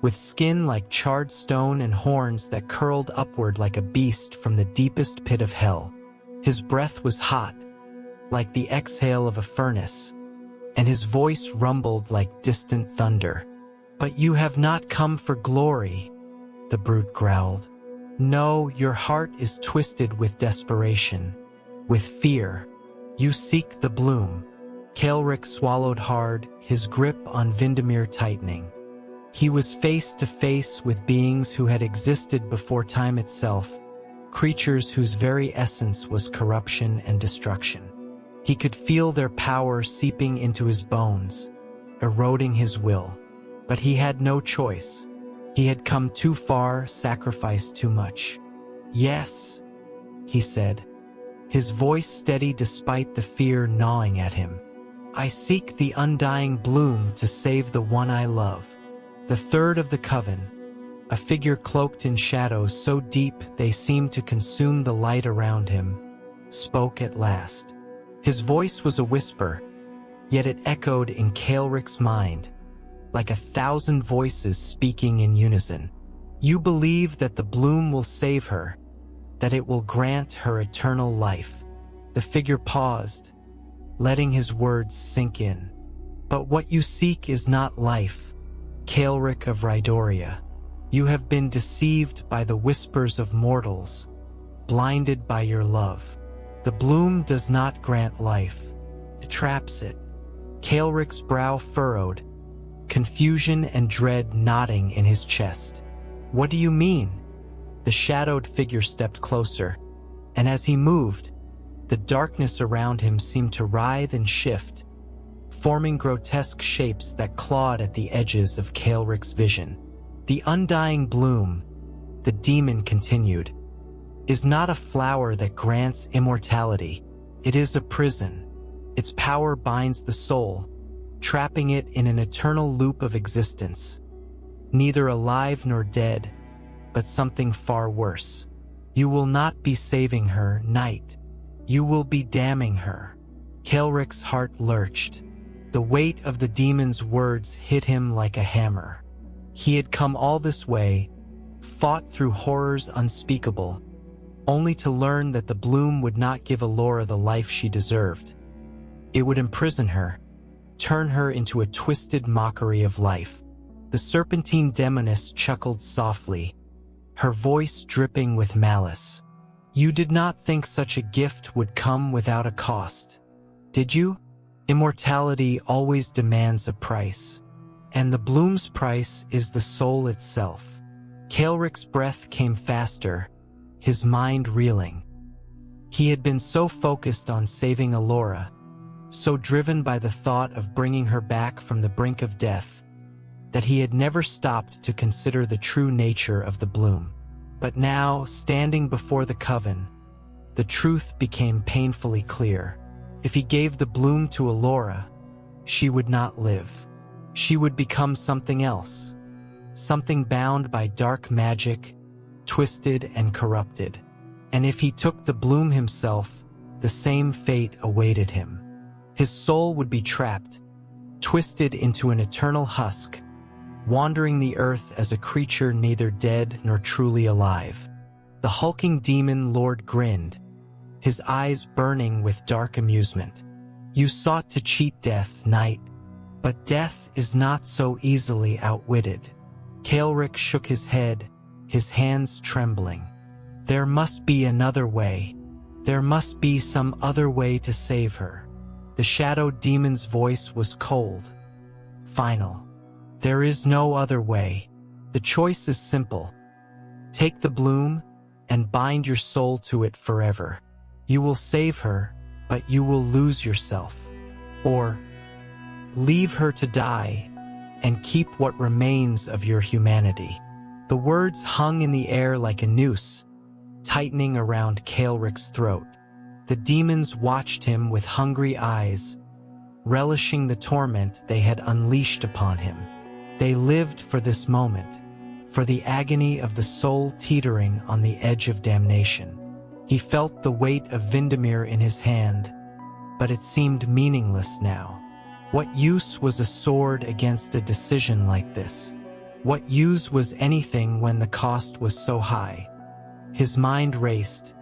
with skin like charred stone and horns that curled upward like a beast from the deepest pit of hell. His breath was hot, like the exhale of a furnace, and his voice rumbled like distant thunder. "But you have not come for glory," the brute growled. "No, your heart is twisted with desperation, with fear. You seek the bloom." Caelric swallowed hard, his grip on Vindemir tightening. He was face to face with beings who had existed before time itself, creatures whose very essence was corruption and destruction. He could feel their power seeping into his bones, eroding his will. But he had no choice. He had come too far, sacrificed too much. "Yes," he said, his voice steady despite the fear gnawing at him. "I seek the Undying Bloom to save the one I love." The third of the coven, a figure cloaked in shadows so deep they seemed to consume the light around him, spoke at last. His voice was a whisper, yet it echoed in Caelric's mind, like 1,000 voices speaking in unison. "You believe that the bloom will save her, that it will grant her eternal life." The figure paused, letting his words sink in. "But what you seek is not life, Caelric of Rydoria. You have been deceived by the whispers of mortals, blinded by your love. The bloom does not grant life, it traps it." Caelric's brow furrowed, confusion and dread knotting in his chest. "What do you mean?" The shadowed figure stepped closer, and as he moved, the darkness around him seemed to writhe and shift, forming grotesque shapes that clawed at the edges of Caelric's vision. "The Undying Bloom," the demon continued, "is not a flower that grants immortality. It is a prison. Its power binds the soul, trapping it in an eternal loop of existence, neither alive nor dead, but something far worse. You will not be saving her, knight. You will be damning her." Caelric's heart lurched. The weight of the demon's words hit him like a hammer. He had come all this way, fought through horrors unspeakable, only to learn that the bloom would not give Elora the life she deserved. It would imprison her, turn her into a twisted mockery of life. The serpentine demoness chuckled softly, her voice dripping with malice. "You did not think such a gift would come without a cost, did you? Immortality always demands a price, and the bloom's price is the soul itself." Caelric's breath came faster, his mind reeling. He had been so focused on saving Elora, so driven by the thought of bringing her back from the brink of death, that he had never stopped to consider the true nature of the bloom. But now, standing before the coven, the truth became painfully clear. If he gave the bloom to Elora, she would not live. She would become something else, something bound by dark magic, twisted and corrupted. And if he took the bloom himself, the same fate awaited him. His soul would be trapped, twisted into an eternal husk, wandering the earth as a creature neither dead nor truly alive. The hulking demon lord grinned, his eyes burning with dark amusement. You sought to cheat death, knight, but death is not so easily outwitted. Caelric shook his head, his hands trembling. There must be another way. There must be some other way to save her. The shadow demon's voice was cold, final. There is no other way. The choice is simple. Take the bloom and bind your soul to it forever. You will save her, but you will lose yourself. Or leave her to die and keep what remains of your humanity. The words hung in the air like a noose, tightening around Caelric's throat. The demons watched him with hungry eyes, relishing the torment they had unleashed upon him. They lived for this moment, for the agony of the soul teetering on the edge of damnation. He felt the weight of Vindemir in his hand, but it seemed meaningless now. What use was a sword against a decision like this? What use was anything when the cost was so high? His mind raced,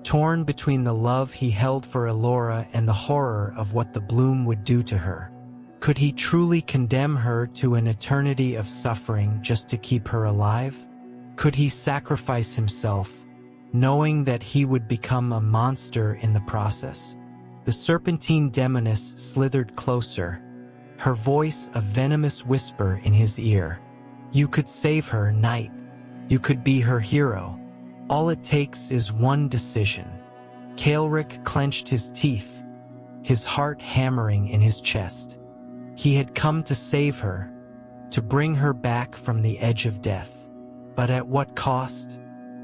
torn between the love he held for Elora and the horror of what the bloom would do to her. Could he truly condemn her to an eternity of suffering just to keep her alive? Could he sacrifice himself, knowing that he would become a monster in the process? The serpentine demoness slithered closer, her voice a venomous whisper in his ear. You could save her, knight. You could be her hero. All it takes is one decision. Caelric clenched his teeth, his heart hammering in his chest. He had come to save her, to bring her back from the edge of death. But at what cost?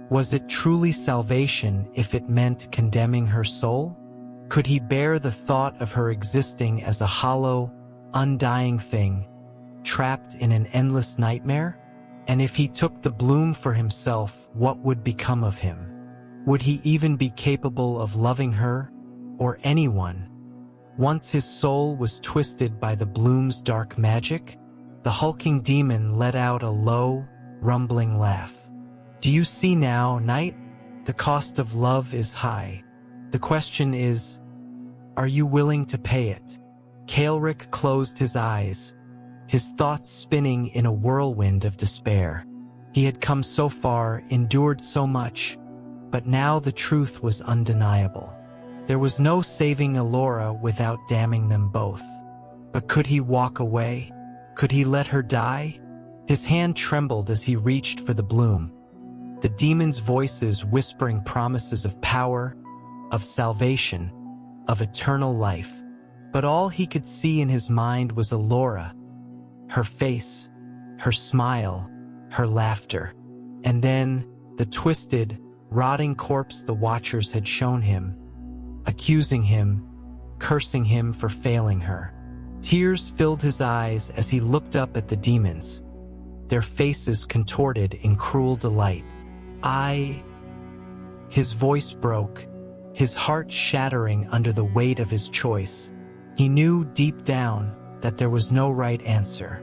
Was it truly salvation if it meant condemning her soul? Could he bear the thought of her existing as a hollow, undying thing, trapped in an endless nightmare? And if he took the bloom for himself, what would become of him? Would he even be capable of loving her, or anyone? Once his soul was twisted by the bloom's dark magic, the hulking demon let out a low, rumbling laugh. Do you see now, knight? The cost of love is high. The question is, are you willing to pay it? Caelric closed his eyes, his thoughts spinning in a whirlwind of despair. He had come so far, endured so much, but now the truth was undeniable. There was no saving Elora without damning them both. But could he walk away? Could he let her die? His hand trembled as he reached for the bloom, the demons' voices whispering promises of power, of salvation, of eternal life. But all he could see in his mind was Elora, her face, her smile, her laughter, and then the twisted, rotting corpse the Watchers had shown him, accusing him, cursing him for failing her. Tears filled his eyes as he looked up at the demons, their faces contorted in cruel delight. His voice broke, his heart shattering under the weight of his choice. He knew deep down that there was no right answer.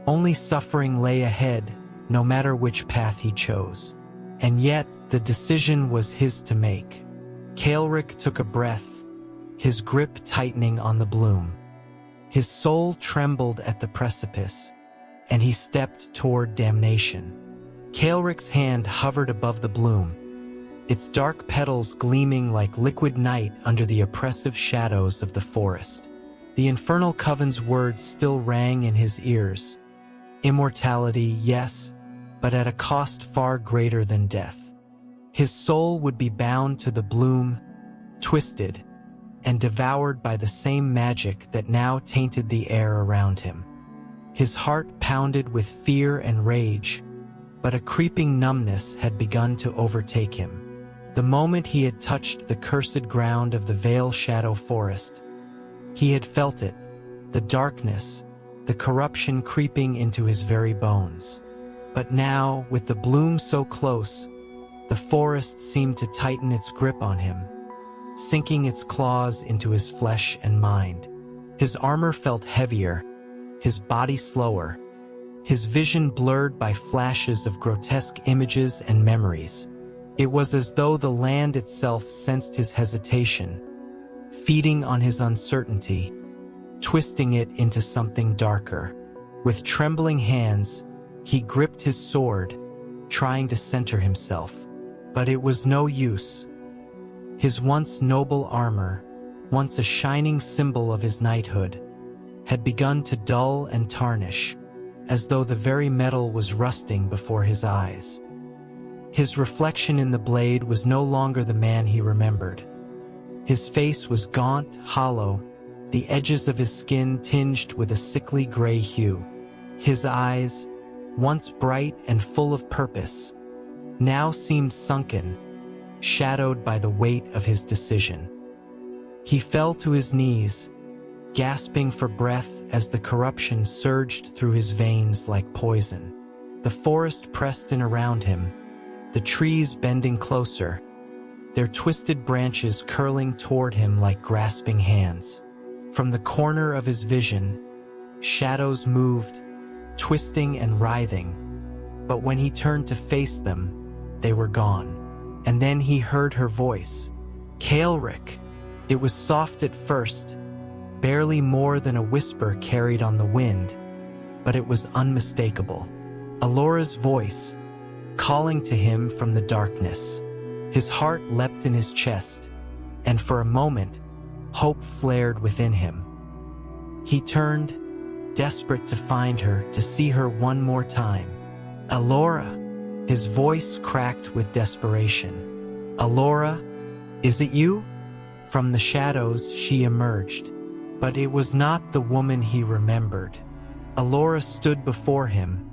Only suffering lay ahead, no matter which path he chose. And yet, the decision was his to make. Caelric took a breath, his grip tightening on the bloom. His soul trembled at the precipice, and he stepped toward damnation. Caelric's hand hovered above the bloom, its dark petals gleaming like liquid night under the oppressive shadows of the forest. The infernal coven's words still rang in his ears. Immortality, yes, but at a cost far greater than death. His soul would be bound to the bloom, twisted, and devoured by the same magic that now tainted the air around him. His heart pounded with fear and rage, but a creeping numbness had begun to overtake him. The moment he had touched the cursed ground of the Veilshadow Forest, he had felt it, the darkness, the corruption creeping into his very bones. But now, with the bloom so close, the forest seemed to tighten its grip on him, sinking its claws into his flesh and mind. His armor felt heavier, his body slower, his vision blurred by flashes of grotesque images and memories. It was as though the land itself sensed his hesitation, feeding on his uncertainty, twisting it into something darker. With trembling hands, he gripped his sword, trying to center himself. But it was no use. His once noble armor, once a shining symbol of his knighthood, had begun to dull and tarnish, as though the very metal was rusting before his eyes. His reflection in the blade was no longer the man he remembered. His face was gaunt, hollow, the edges of his skin tinged with a sickly gray hue. His eyes, once bright and full of purpose, now seemed sunken, shadowed by the weight of his decision. He fell to his knees, gasping for breath as the corruption surged through his veins like poison. The forest pressed in around him, the trees bending closer, their twisted branches curling toward him like grasping hands. From the corner of his vision, shadows moved, twisting and writhing, but when he turned to face them, they were gone. And then he heard her voice. Caelric. It was soft at first, barely more than a whisper carried on the wind, but it was unmistakable. Elora's voice, calling to him from the darkness. His heart leapt in his chest, and for a moment, hope flared within him. He turned, desperate to find her, to see her one more time. Elora. His voice cracked with desperation. Elora, is it you? From the shadows she emerged, but it was not the woman he remembered. Elora stood before him,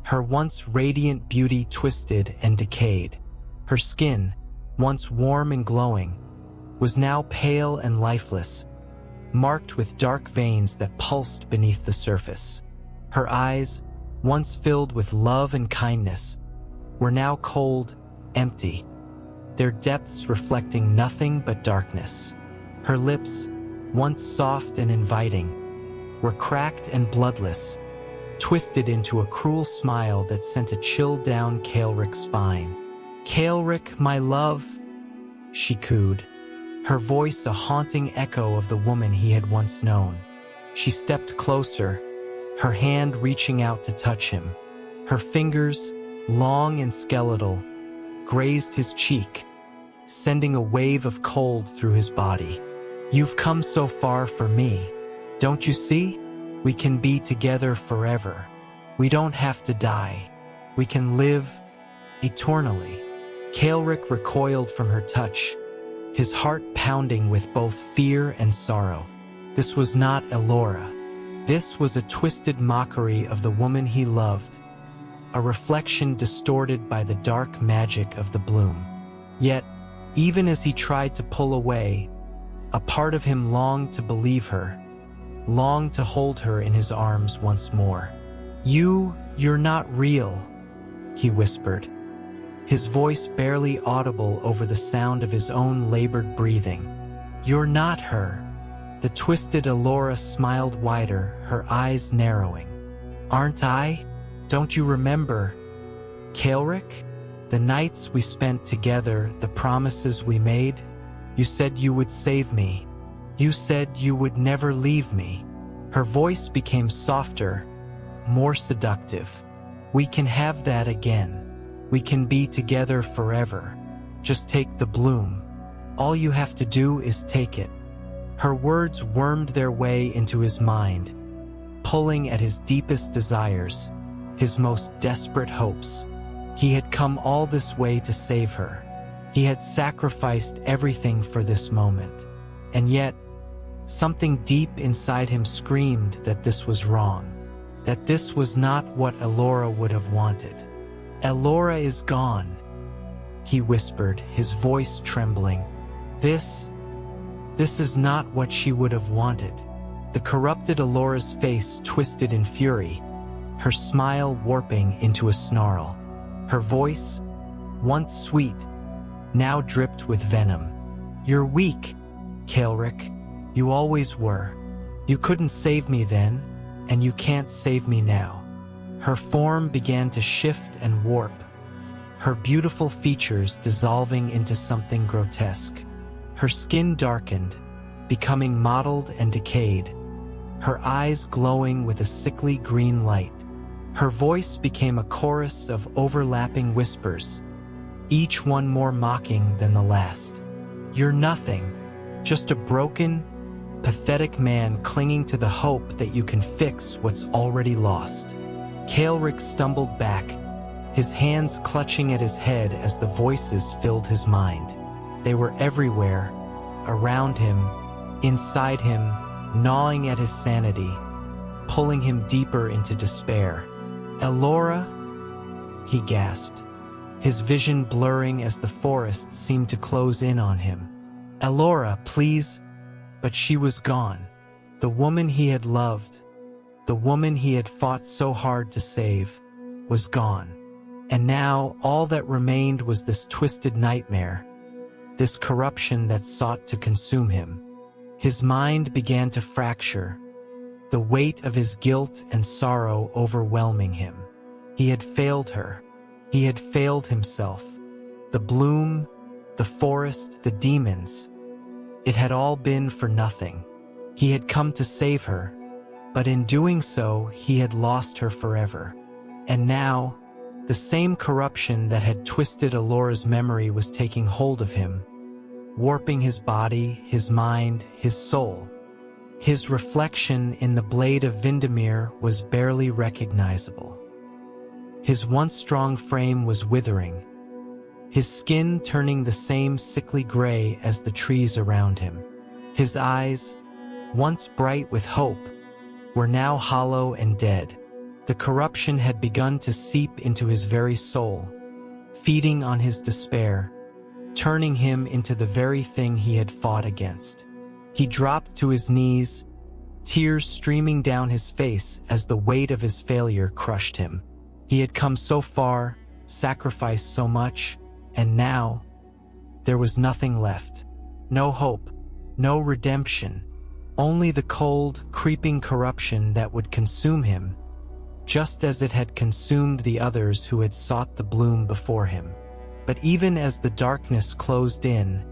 her once radiant beauty twisted and decayed. Her skin, once warm and glowing, was now pale and lifeless, marked with dark veins that pulsed beneath the surface. Her eyes, once filled with love and kindness, were now cold, empty, their depths reflecting nothing but darkness. Her lips, once soft and inviting, were cracked and bloodless, twisted into a cruel smile that sent a chill down Caelric's spine. Caelric, my love, she cooed, her voice a haunting echo of the woman he had once known. She stepped closer, her hand reaching out to touch him. Her fingers, long and skeletal, grazed his cheek, sending a wave of cold through his body. You've come so far for me. Don't you see? We can be together forever. We don't have to die. We can live eternally. Caelric recoiled from her touch, his heart pounding with both fear and sorrow. This was not Elora. This was a twisted mockery of the woman he loved, a reflection distorted by the dark magic of the bloom. Yet, even as he tried to pull away, a part of him longed to believe her, longed to hold her in his arms once more. You're not real, he whispered, his voice barely audible over the sound of his own labored breathing. You're not her. The twisted Elora smiled wider, her eyes narrowing. Aren't I? Don't you remember, Caelric? The nights we spent together, the promises we made? You said you would save me. You said you would never leave me. Her voice became softer, more seductive. We can have that again. We can be together forever. Just take the bloom. All you have to do is take it. Her words wormed their way into his mind, pulling at his deepest desires, his most desperate hopes. He had come all this way to save her. He had sacrificed everything for this moment. And yet, something deep inside him screamed that this was wrong, that this was not what Elora would have wanted. Elora is gone, he whispered, his voice trembling. This is not what she would have wanted. The corrupted Elora's face twisted in fury, her smile warping into a snarl. Her voice, once sweet, now dripped with venom. "You're weak, Caelric. You always were. You couldn't save me then, and you can't save me now." Her form began to shift and warp, her beautiful features dissolving into something grotesque. Her skin darkened, becoming mottled and decayed, her eyes glowing with a sickly green light. Her voice became a chorus of overlapping whispers, each one more mocking than the last. "You're nothing, just a broken, pathetic man clinging to the hope that you can fix what's already lost." Caelric stumbled back, his hands clutching at his head as the voices filled his mind. They were everywhere, around him, inside him, gnawing at his sanity, pulling him deeper into despair. "Elora?" he gasped, his vision blurring as the forest seemed to close in on him. "Elora, please." But she was gone. The woman he had loved, the woman he had fought so hard to save, was gone. And now all that remained was this twisted nightmare, this corruption that sought to consume him. His mind began to fracture, the weight of his guilt and sorrow overwhelming him. He had failed her. He had failed himself. The bloom, the forest, the demons. It had all been for nothing. He had come to save her, but in doing so, he had lost her forever. And now, the same corruption that had twisted Elora's memory was taking hold of him, warping his body, his mind, his soul. His reflection in the blade of Vindemir was barely recognizable. His once strong frame was withering, his skin turning the same sickly gray as the trees around him. His eyes, once bright with hope, were now hollow and dead. The corruption had begun to seep into his very soul, feeding on his despair, turning him into the very thing he had fought against. He dropped to his knees, tears streaming down his face as the weight of his failure crushed him. He had come so far, sacrificed so much, and now there was nothing left. No hope, no redemption, only the cold, creeping corruption that would consume him, just as it had consumed the others who had sought the bloom before him. But even as the darkness closed in,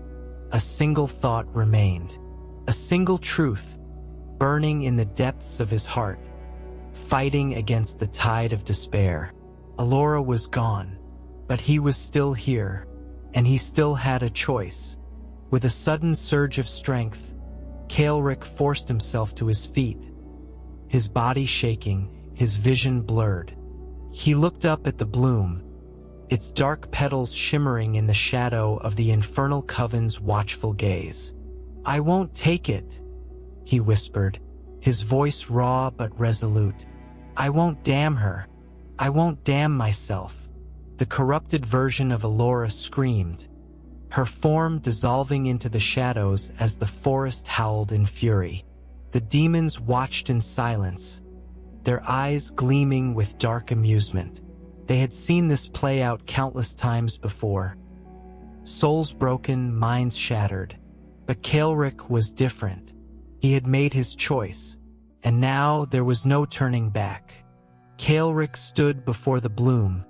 a single thought remained, a single truth, burning in the depths of his heart, fighting against the tide of despair. Elora was gone, but he was still here, and he still had a choice. With a sudden surge of strength, Caelric forced himself to his feet, his body shaking, his vision blurred. He looked up at the bloom, its dark petals shimmering in the shadow of the infernal coven's watchful gaze. "I won't take it," he whispered, his voice raw but resolute. "I won't damn her. I won't damn myself." The corrupted version of Elora screamed, her form dissolving into the shadows as the forest howled in fury. The demons watched in silence, their eyes gleaming with dark amusement. They had seen this play out countless times before. Souls broken, minds shattered. But Caelric was different. He had made his choice, and now there was no turning back. Caelric stood before the bloom,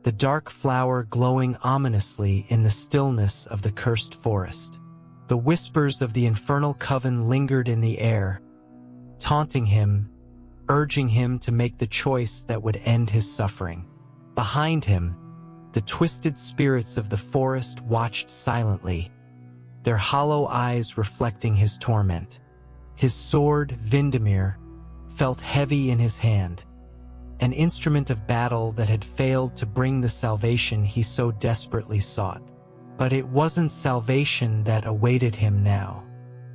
the dark flower glowing ominously in the stillness of the cursed forest. The whispers of the infernal coven lingered in the air, taunting him, urging him to make the choice that would end his suffering. Behind him, the twisted spirits of the forest watched silently, their hollow eyes reflecting his torment. His sword, Vindemir, felt heavy in his hand, an instrument of battle that had failed to bring the salvation he so desperately sought. But it wasn't salvation that awaited him now.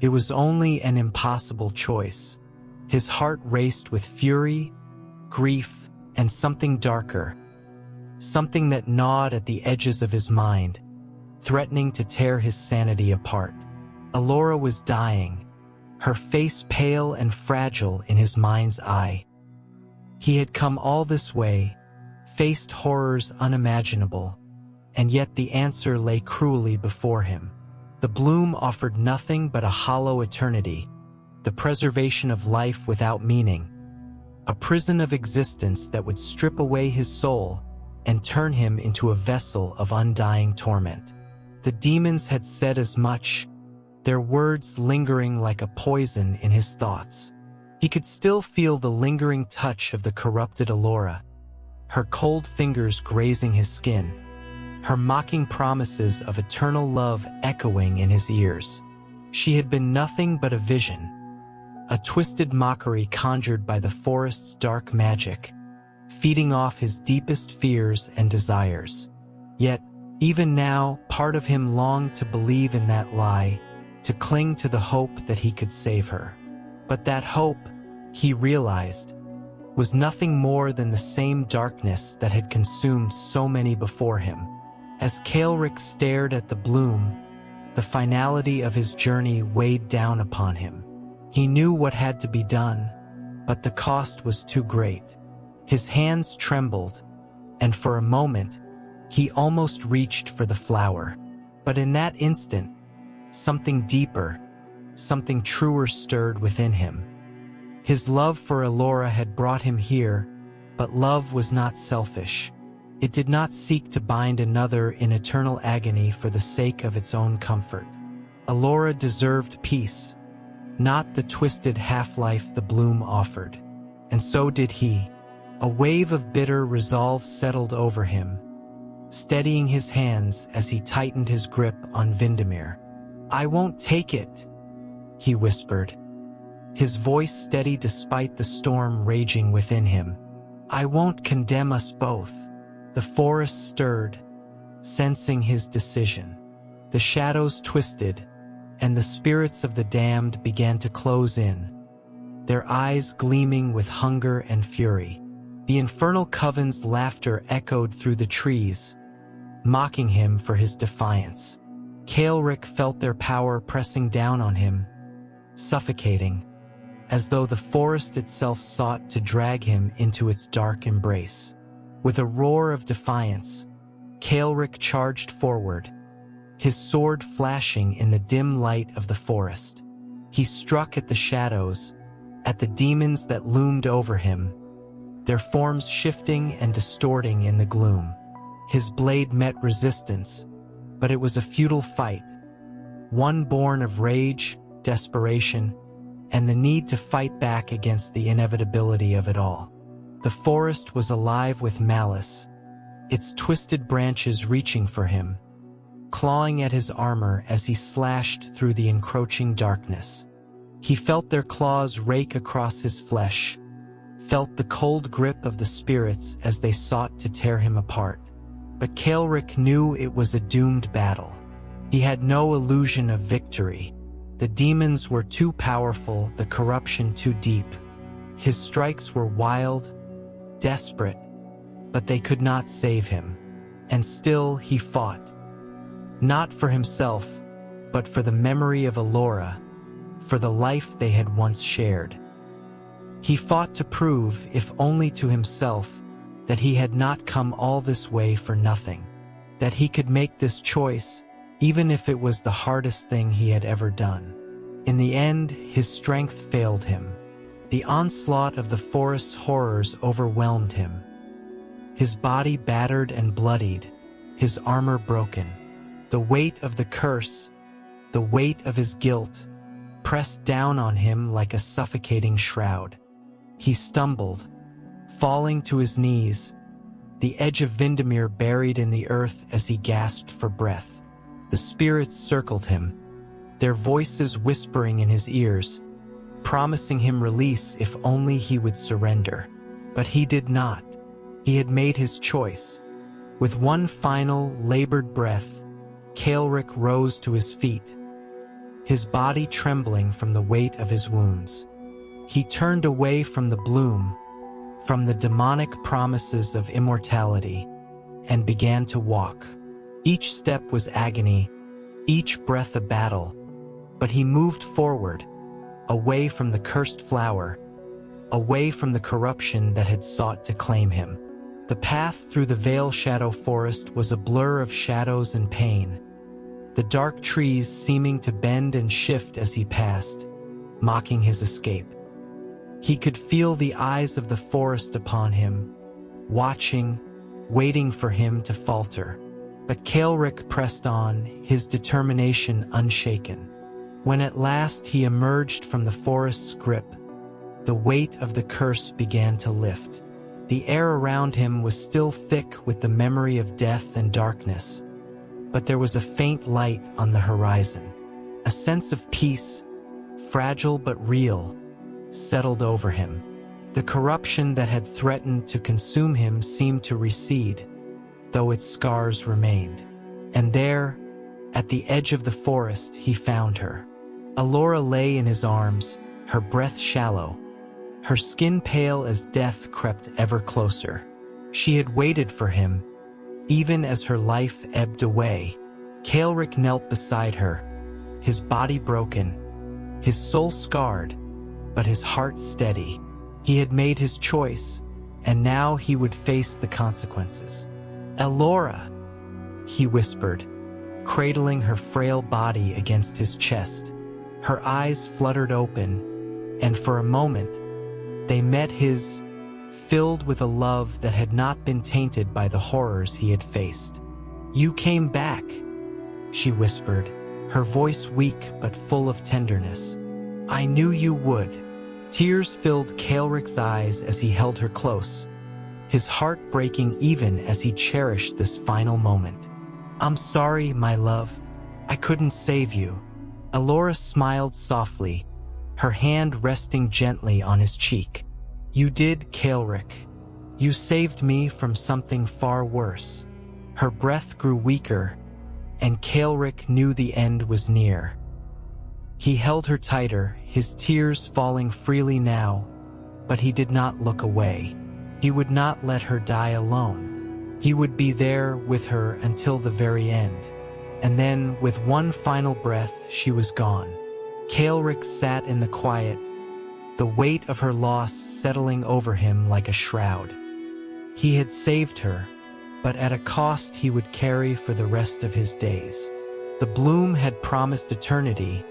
It was only an impossible choice. His heart raced with fury, grief, and something darker, something that gnawed at the edges of his mind, threatening to tear his sanity apart. Elora was dying, her face pale and fragile in his mind's eye. He had come all this way, faced horrors unimaginable, and yet the answer lay cruelly before him. The bloom offered nothing but a hollow eternity, the preservation of life without meaning, a prison of existence that would strip away his soul and turn him into a vessel of undying torment. The demons had said as much, their words lingering like a poison in his thoughts. He could still feel the lingering touch of the corrupted Elora, her cold fingers grazing his skin, her mocking promises of eternal love echoing in his ears. She had been nothing but a vision, a twisted mockery conjured by the forest's dark magic, feeding off his deepest fears and desires. Yet, even now, part of him longed to believe in that lie, to cling to the hope that he could save her. But that hope, he realized, was nothing more than the same darkness that had consumed so many before him. As Caelric stared at the bloom, the finality of his journey weighed down upon him. He knew what had to be done, but the cost was too great. His hands trembled, and for a moment, he almost reached for the flower. But in that instant, something deeper, something truer stirred within him. His love for Elora had brought him here, but love was not selfish. It did not seek to bind another in eternal agony for the sake of its own comfort. Elora deserved peace, not the twisted half-life the bloom offered. And so did he. A wave of bitter resolve settled over him, steadying his hands as he tightened his grip on Windermere. "I won't take it," he whispered, his voice steady despite the storm raging within him. "I won't condemn us both." The forest stirred, sensing his decision. The shadows twisted, and the spirits of the damned began to close in, their eyes gleaming with hunger and fury. The infernal coven's laughter echoed through the trees, mocking him for his defiance. Caelric felt their power pressing down on him, suffocating, as though the forest itself sought to drag him into its dark embrace. With a roar of defiance, Caelric charged forward, his sword flashing in the dim light of the forest. He struck at the shadows, at the demons that loomed over him, their forms shifting and distorting in the gloom. His blade met resistance, but it was a futile fight, one born of rage, desperation, and the need to fight back against the inevitability of it all. The forest was alive with malice, its twisted branches reaching for him, clawing at his armor as he slashed through the encroaching darkness. He felt their claws rake across his flesh, felt the cold grip of the spirits as they sought to tear him apart. But Caelric knew it was a doomed battle. He had no illusion of victory. The demons were too powerful, the corruption too deep. His strikes were wild, desperate, but they could not save him. And still he fought. Not for himself, but for the memory of Elora, for the life they had once shared. He fought to prove, if only to himself, that he had not come all this way for nothing, that he could make this choice, even if it was the hardest thing he had ever done. In the end, his strength failed him. The onslaught of the forest's horrors overwhelmed him. His body battered and bloodied, his armor broken. The weight of the curse, the weight of his guilt, pressed down on him like a suffocating shroud. He stumbled, falling to his knees, the edge of Windermere buried in the earth as he gasped for breath. The spirits circled him, their voices whispering in his ears, promising him release if only he would surrender. But he did not. He had made his choice. With one final, labored breath, Caelric rose to his feet, his body trembling from the weight of his wounds. He turned away from the bloom, from the demonic promises of immortality, and began to walk. Each step was agony, each breath a battle, but he moved forward, away from the cursed flower, away from the corruption that had sought to claim him. The path through the Veilshadow Forest was a blur of shadows and pain, the dark trees seeming to bend and shift as he passed, mocking his escape. He could feel the eyes of the forest upon him, watching, waiting for him to falter. But Caelric pressed on, his determination unshaken. When at last he emerged from the forest's grip, the weight of the curse began to lift. The air around him was still thick with the memory of death and darkness, but there was a faint light on the horizon. A sense of peace, fragile but real, settled over him. The corruption that had threatened to consume him seemed to recede, though its scars remained. And there, at the edge of the forest, he found her. Elora lay in his arms, her breath shallow, her skin pale as death crept ever closer. She had waited for him, even as her life ebbed away. Caelric knelt beside her, his body broken, his soul scarred, but his heart steady. He had made his choice, and now he would face the consequences. "Elora," he whispered, cradling her frail body against his chest. Her eyes fluttered open, and for a moment, they met his, filled with a love that had not been tainted by the horrors he had faced. "You came back," she whispered, her voice weak but full of tenderness. "I knew you would." Tears filled Caelric's eyes as he held her close, his heart breaking even as he cherished this final moment. "I'm sorry, my love. I couldn't save you." Elora smiled softly, her hand resting gently on his cheek. "You did, Caelric. You saved me from something far worse." Her breath grew weaker, and Caelric knew the end was near. He held her tighter, his tears falling freely now, but he did not look away. He would not let her die alone. He would be there with her until the very end. And then, with one final breath, she was gone. Caelric sat in the quiet, the weight of her loss settling over him like a shroud. He had saved her, but at a cost he would carry for the rest of his days. The bloom had promised eternity,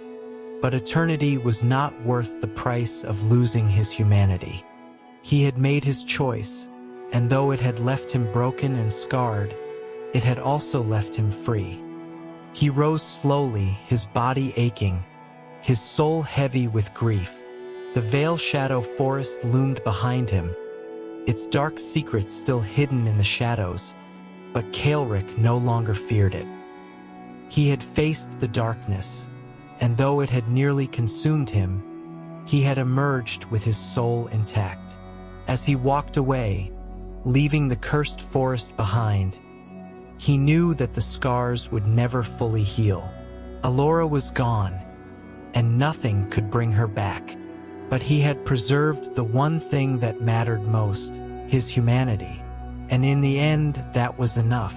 but eternity was not worth the price of losing his humanity. He had made his choice, and though it had left him broken and scarred, it had also left him free. He rose slowly, his body aching, his soul heavy with grief. The Veilshadow Forest loomed behind him, its dark secrets still hidden in the shadows, but Caelric no longer feared it. He had faced the darkness, and though it had nearly consumed him, he had emerged with his soul intact. As he walked away, leaving the cursed forest behind, he knew that the scars would never fully heal. Elora was gone, and nothing could bring her back. But he had preserved the one thing that mattered most, his humanity. And in the end, that was enough.